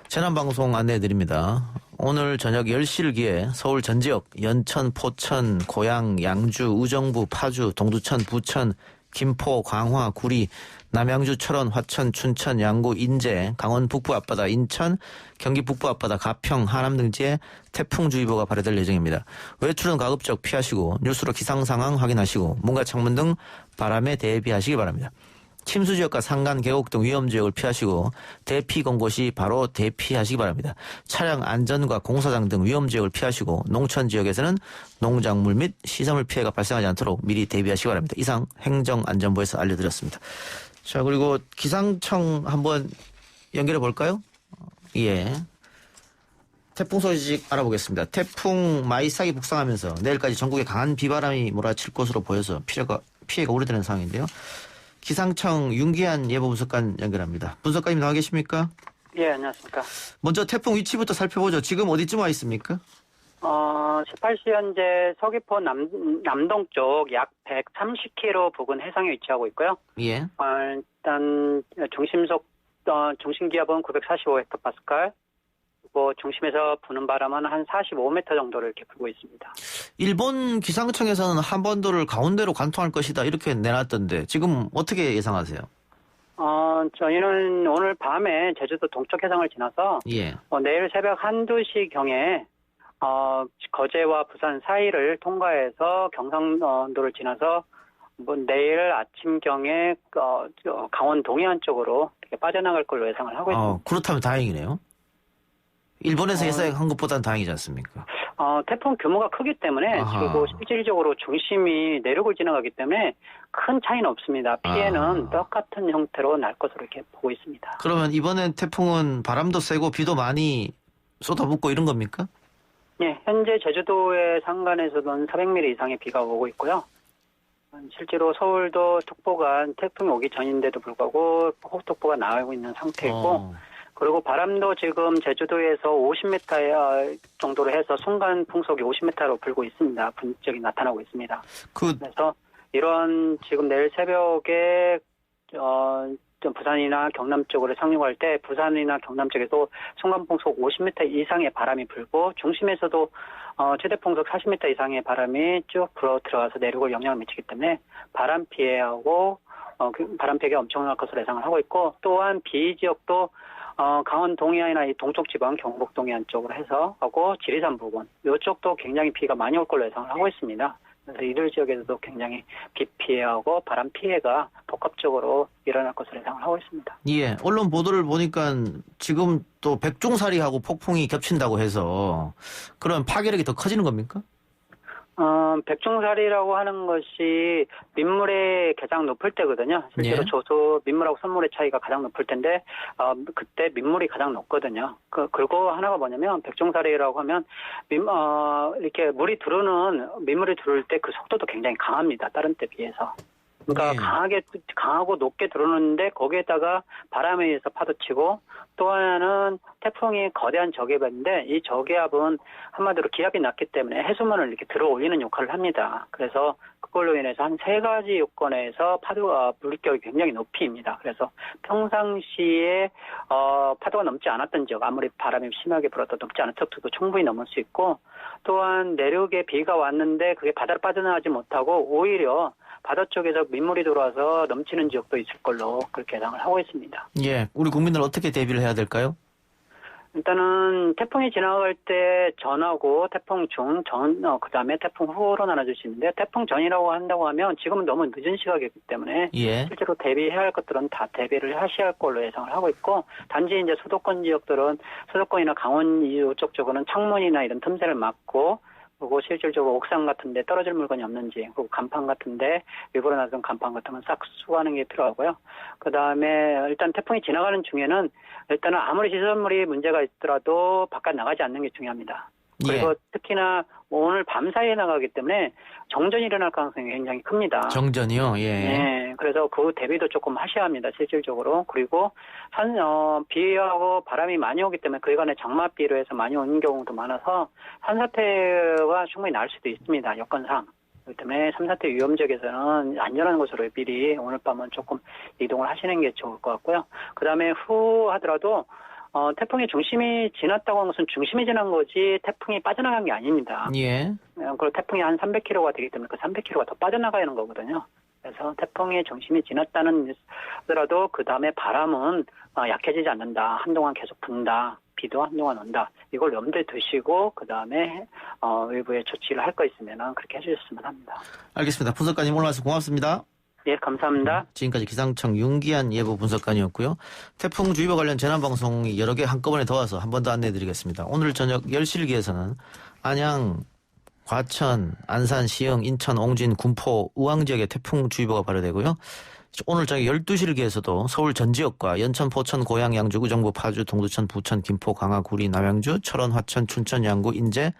재난 방송 안내해 드립니다. 오늘 저녁 10시를 기해 서울 전 지역 연천, 포천, 고양, 양주, 의정부, 파주, 동두천, 부천, 김포, 광화, 구리, 남양주, 철원, 화천, 춘천, 양구, 인제, 강원 북부 앞바다, 인천, 경기 북부 앞바다, 가평, 하남 등지에 태풍주의보가 발효될 예정입니다. 외출은 가급적 피하시고 뉴스로 기상 상황 확인하시고 문과 창문 등 바람에 대비하시기 바랍니다. 침수 지역과 산간, 계곡 등 위험 지역을 피하시고 대피 공고 시 바로 대피하시기 바랍니다. 차량 안전과 공사장 등 위험 지역을 피하시고 농촌 지역에서는 농작물 및 시설물 피해가 발생하지 않도록 미리 대비하시기 바랍니다. 이상 행정안전부에서 알려드렸습니다. 자, 그리고 기상청 한번 연결해 볼까요? 예. 태풍 소식 알아보겠습니다. 태풍 마이삭이 북상하면서 내일까지 전국에 강한 비바람이 몰아칠 것으로 보여서 피해가 우려되는 상황인데요. 기상청 윤기한 예보분석관 연결합니다. 분석관님 나와 계십니까? 예, 안녕하십니까. 먼저 태풍 위치부터 살펴보죠. 지금 어디쯤 와 있습니까? 18시 현재 서귀포 남동쪽 약 130km 부근 해상에 위치하고 있고요. 예. 일단 중심기압은 945헥토파스칼, 그리고 중심에서 부는 바람은 한 45m 정도를 이렇게 불고 있습니다. 일본 기상청에서는 한반도를 가운데로 관통할 것이다 이렇게 내놨던데 지금 어떻게 예상하세요? 저희는 오늘 밤에 제주도 동쪽 해상을 지나서 예. 내일 새벽 1~2시 거제와 부산 사이를 통과해서 경상도를 지나서 내일 아침경에 강원 동해안 쪽으로 이렇게 빠져나갈 걸로 예상을 하고 있습니다. 그렇다면 다행이네요. 일본에서 예상한 것보다는 다행이지 않습니까? 태풍 규모가 크기 때문에 그리고 실질적으로 중심이 내륙을 지나가기 때문에 큰 차이는 없습니다. 피해는 똑같은 형태로 날 것으로 이렇게 보고 있습니다. 그러면 이번엔 태풍은 바람도 세고 비도 많이 쏟아붓고 이런 겁니까? 네, 현재 제주도의 산간에서는 400mm 이상의 비가 오고 있고요. 실제로 서울도 특보가 태풍이 오기 전인데도 불구하고 호우특보가 나오고 있는 상태이고 그리고 바람도 지금 제주도에서 50m 정도로 해서 순간 풍속이 50m로 불고 있습니다. 분적이 나타나고 있습니다. 그래서 이런 지금 내일 새벽에 부산이나 경남 쪽으로 상륙할 때 부산이나 경남 쪽에도 순간 풍속 50m 이상의 바람이 불고 중심에서도 최대 풍속 40m 이상의 바람이 쭉 불어 들어가서 내륙을 영향을 미치기 때문에 바람 피해하고 바람 피해가 엄청날 것으로 예상을 하고 있고 또한 비 지역도 강원 동해안이나 이 동쪽 지방 경북 동해안 쪽으로 해서 하고 지리산 부근 이쪽도 굉장히 비가 많이 올 걸로 예상을 하고 있습니다. 그래서 이들 지역에서도 굉장히 비 피해하고 바람 피해가 복합적으로 일어날 것으로 예상을 하고 있습니다. 예, 언론 보도를 보니까 지금 또 백종사리하고 폭풍이 겹친다고 해서 그런 파괴력이 더 커지는 겁니까? 백종사리라고 하는 것이 민물의 가장 높을 때거든요. 실제로 예. 저수 민물하고 선물의 차이가 가장 높을 텐데 그때 민물이 가장 높거든요. 그리고 하나가 뭐냐면 백종사리라고 하면 이렇게 민물이 들어올 때 그 속도도 굉장히 강합니다. 다른 때 비해서. 그러니까 강하고 높게 들어오는데 거기에다가 바람에 의해서 파도치고 또 하나는 태풍이 거대한 저기압인데 이 저기압은 한마디로 기압이 낮기 때문에 해수면을 이렇게 들어 올리는 역할을 합니다. 그래서 그걸로 인해서 한 3가지 요건에서 물결이 굉장히 높이입니다. 그래서 평상시에 파도가 넘지 않았던 지역, 아무리 바람이 심하게 불어도 넘지 않은 지역도 충분히 넘을 수 있고 또한 내륙에 비가 왔는데 그게 바다로 빠져나가지 못하고 오히려 바다 쪽에서 민물이 들어와서 넘치는 지역도 있을 걸로 그렇게 예상을 하고 있습니다. 예, 우리 국민들 어떻게 대비를 해야 될까요? 일단은 태풍이 지나갈 때 전하고 태풍 중, 그다음에 태풍 후로 나눠줄 수 있는데 태풍 전이라고 한다고 하면 지금은 너무 늦은 시각이기 때문에 실제로 대비해야 할 것들은 다 대비를 하셔야 할 걸로 예상을 하고 있고 단지 이제 수도권 지역들은 수도권이나 강원 이쪽 쪽은 창문이나 이런 틈새를 막고 그리고 실질적으로 옥상 같은데 떨어질 물건이 없는지, 그리고 간판 같은데 일부러 놔둔 간판 같은 건 싹 수거하는 게 필요하고요. 그 다음에 일단 태풍이 지나가는 중에는 일단은 아무리 시설물이 문제가 있더라도 바깥 나가지 않는 게 중요합니다. 그리고 특히나 오늘 밤 사이에 나가기 때문에 정전이 일어날 가능성이 굉장히 큽니다. 정전이요? 예. 네. 그래서 그 대비도 조금 하셔야 합니다. 실질적으로. 그리고 비하고 바람이 많이 오기 때문에 그간에 장맛비로 해서 많이 오는 경우도 많아서 산사태가 충분히 날 수도 있습니다. 여건상. 그렇기 때문에 산사태 위험 지역에서는 안전한 곳으로 미리 오늘 밤은 조금 이동을 하시는 게 좋을 것 같고요. 그 다음에 후 하더라도 태풍의 중심이 지났다고 하는 것은 중심이 지난 거지 태풍이 빠져나간 게 아닙니다. 예. 그리고 태풍이 한 300km가 되기 때문에 그 300km가 더 빠져나가는 거거든요. 그래서 태풍의 중심이 지났다는 하더라도 그 다음에 바람은 약해지지 않는다. 한동안 계속 분다. 비도 한동안 온다. 이걸 염두에 두시고 그 다음에 외부에 조치를 할 거 있으면 그렇게 해주셨으면 합니다. 알겠습니다. 분석가님 오늘 말씀 고맙습니다. 예, 감사합니다. 지금까지 기상청 윤기한 예보 분석관이었고요. 태풍주의보 관련 재난방송이 여러 개 한꺼번에 더 와서 한 번 더 안내해드리겠습니다. 오늘 저녁 10시기에서는 안양, 과천, 안산, 시흥, 인천, 옹진, 군포, 의왕 지역에 태풍주의보가 발효되고요. 오늘 저녁 12시기에서도 서울 전 지역과 연천, 포천, 고양, 양주, 의정부, 파주, 동두천, 부천, 김포, 강화, 구리, 남양주, 철원, 화천, 춘천, 양구, 인제,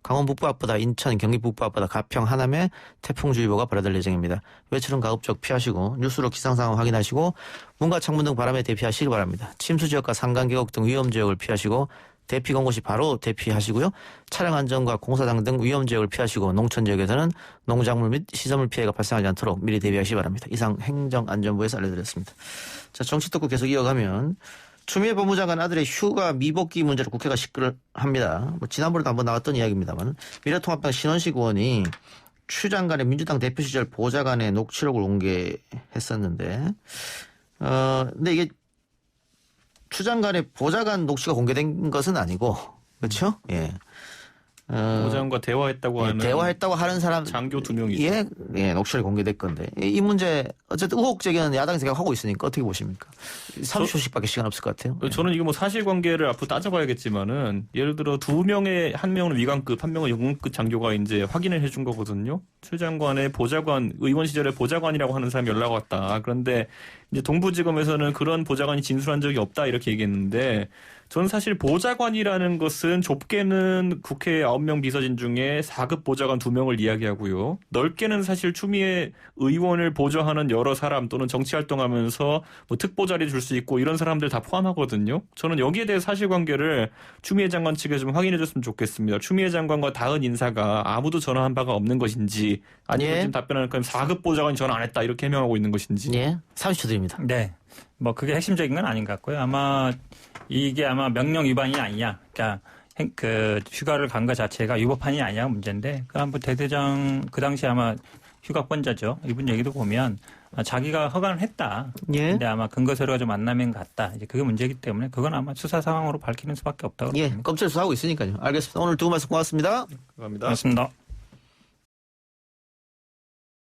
강원 북부 앞바다, 인천, 경기 북부 앞바다, 가평, 하남에 태풍주의보가 발효될 예정입니다. 외출은 가급적 피하시고 뉴스로 기상 상황 확인하시고 문과 창문 등 바람에 대피하시기 바랍니다. 침수 지역과 산간 계곡 등 위험 지역을 피하시고 대피 공고 시 바로 대피하시고요. 차량 안전과 공사장 등 위험 지역을 피하시고 농촌 지역에서는 농작물 및 시설물 피해가 발생하지 않도록 미리 대비하시기 바랍니다. 이상 행정안전부에서 알려드렸습니다. 자, 정치 토크 계속 이어가면 추미애 법무장관 아들의 휴가 미복귀 문제로 국회가 시끌합니다. 지난번에도 한번 나왔던 이야기입니다만 미래통합당 신원식 의원이 추 장관의 민주당 대표 시절 보좌관의 녹취록을 공개했었는데 근데 이게 추 장관의 보좌관 녹취가 공개된 것은 아니고 그렇죠? 예. 보좌관과 대화했다고 하는 대화했다고 하는 사람 장교 2명이죠. 예, 녹취록이 공개될 건데 이 문제 어쨌든 의혹 제기는 야당이 생각하고 있으니까 어떻게 보십니까? 30초씩밖에 시간 없을 것 같아요. 저는 이거 뭐 사실관계를 앞으로 따져봐야겠지만은 예를 들어 2명의 한 명은 위관급, 한 명은 영문급 장교가 이제 확인을 해준 거거든요. 추 장관의 보좌관, 의원 시절에 보좌관이라고 하는 사람이 연락 왔다. 그런데 이제 동부지검에서는 그런 보좌관이 진술한 적이 없다 이렇게 얘기했는데 저는 사실 보좌관이라는 것은 좁게는 국회 9명 비서진 중에 4급 보좌관 2명을 이야기하고요. 넓게는 사실 추미애 의원을 보좌하는 여러 사람 또는 정치활동하면서 뭐 특보 자리 줄 수 있고 이런 사람들 다 포함하거든요. 저는 여기에 대해 사실관계를 추미애 장관 측에 좀 확인해 줬으면 좋겠습니다. 추미애 장관과 닿은 인사가 아무도 전화한 바가 없는 것인지 아니면 지금 답변하는 건 4급 보좌관이 전화 안 했다 이렇게 해명하고 있는 것인지. 예, 30초 드립니다. 네. 뭐 그게 핵심적인 건 아닌 것 같고요. 아마 이게 아마 명령 위반이 아니냐. 그러니까 그 휴가를 간 것 자체가 위법한이 아니냐 문제인데 그 한번 대대장 그 당시 아마 휴가권자죠. 이분 얘기도 보면 자기가 허가를 했다. 예. 근데 아마 근거 서류가 좀 만나면 같다. 이제 그게 문제이기 때문에 그건 아마 수사 상황으로 밝히는 수밖에 없다고. 예, 검찰 수사하고 있으니까요. 알겠습니다. 오늘 두 분 말씀 고맙습니다. 감사합니다. 고맙습니다.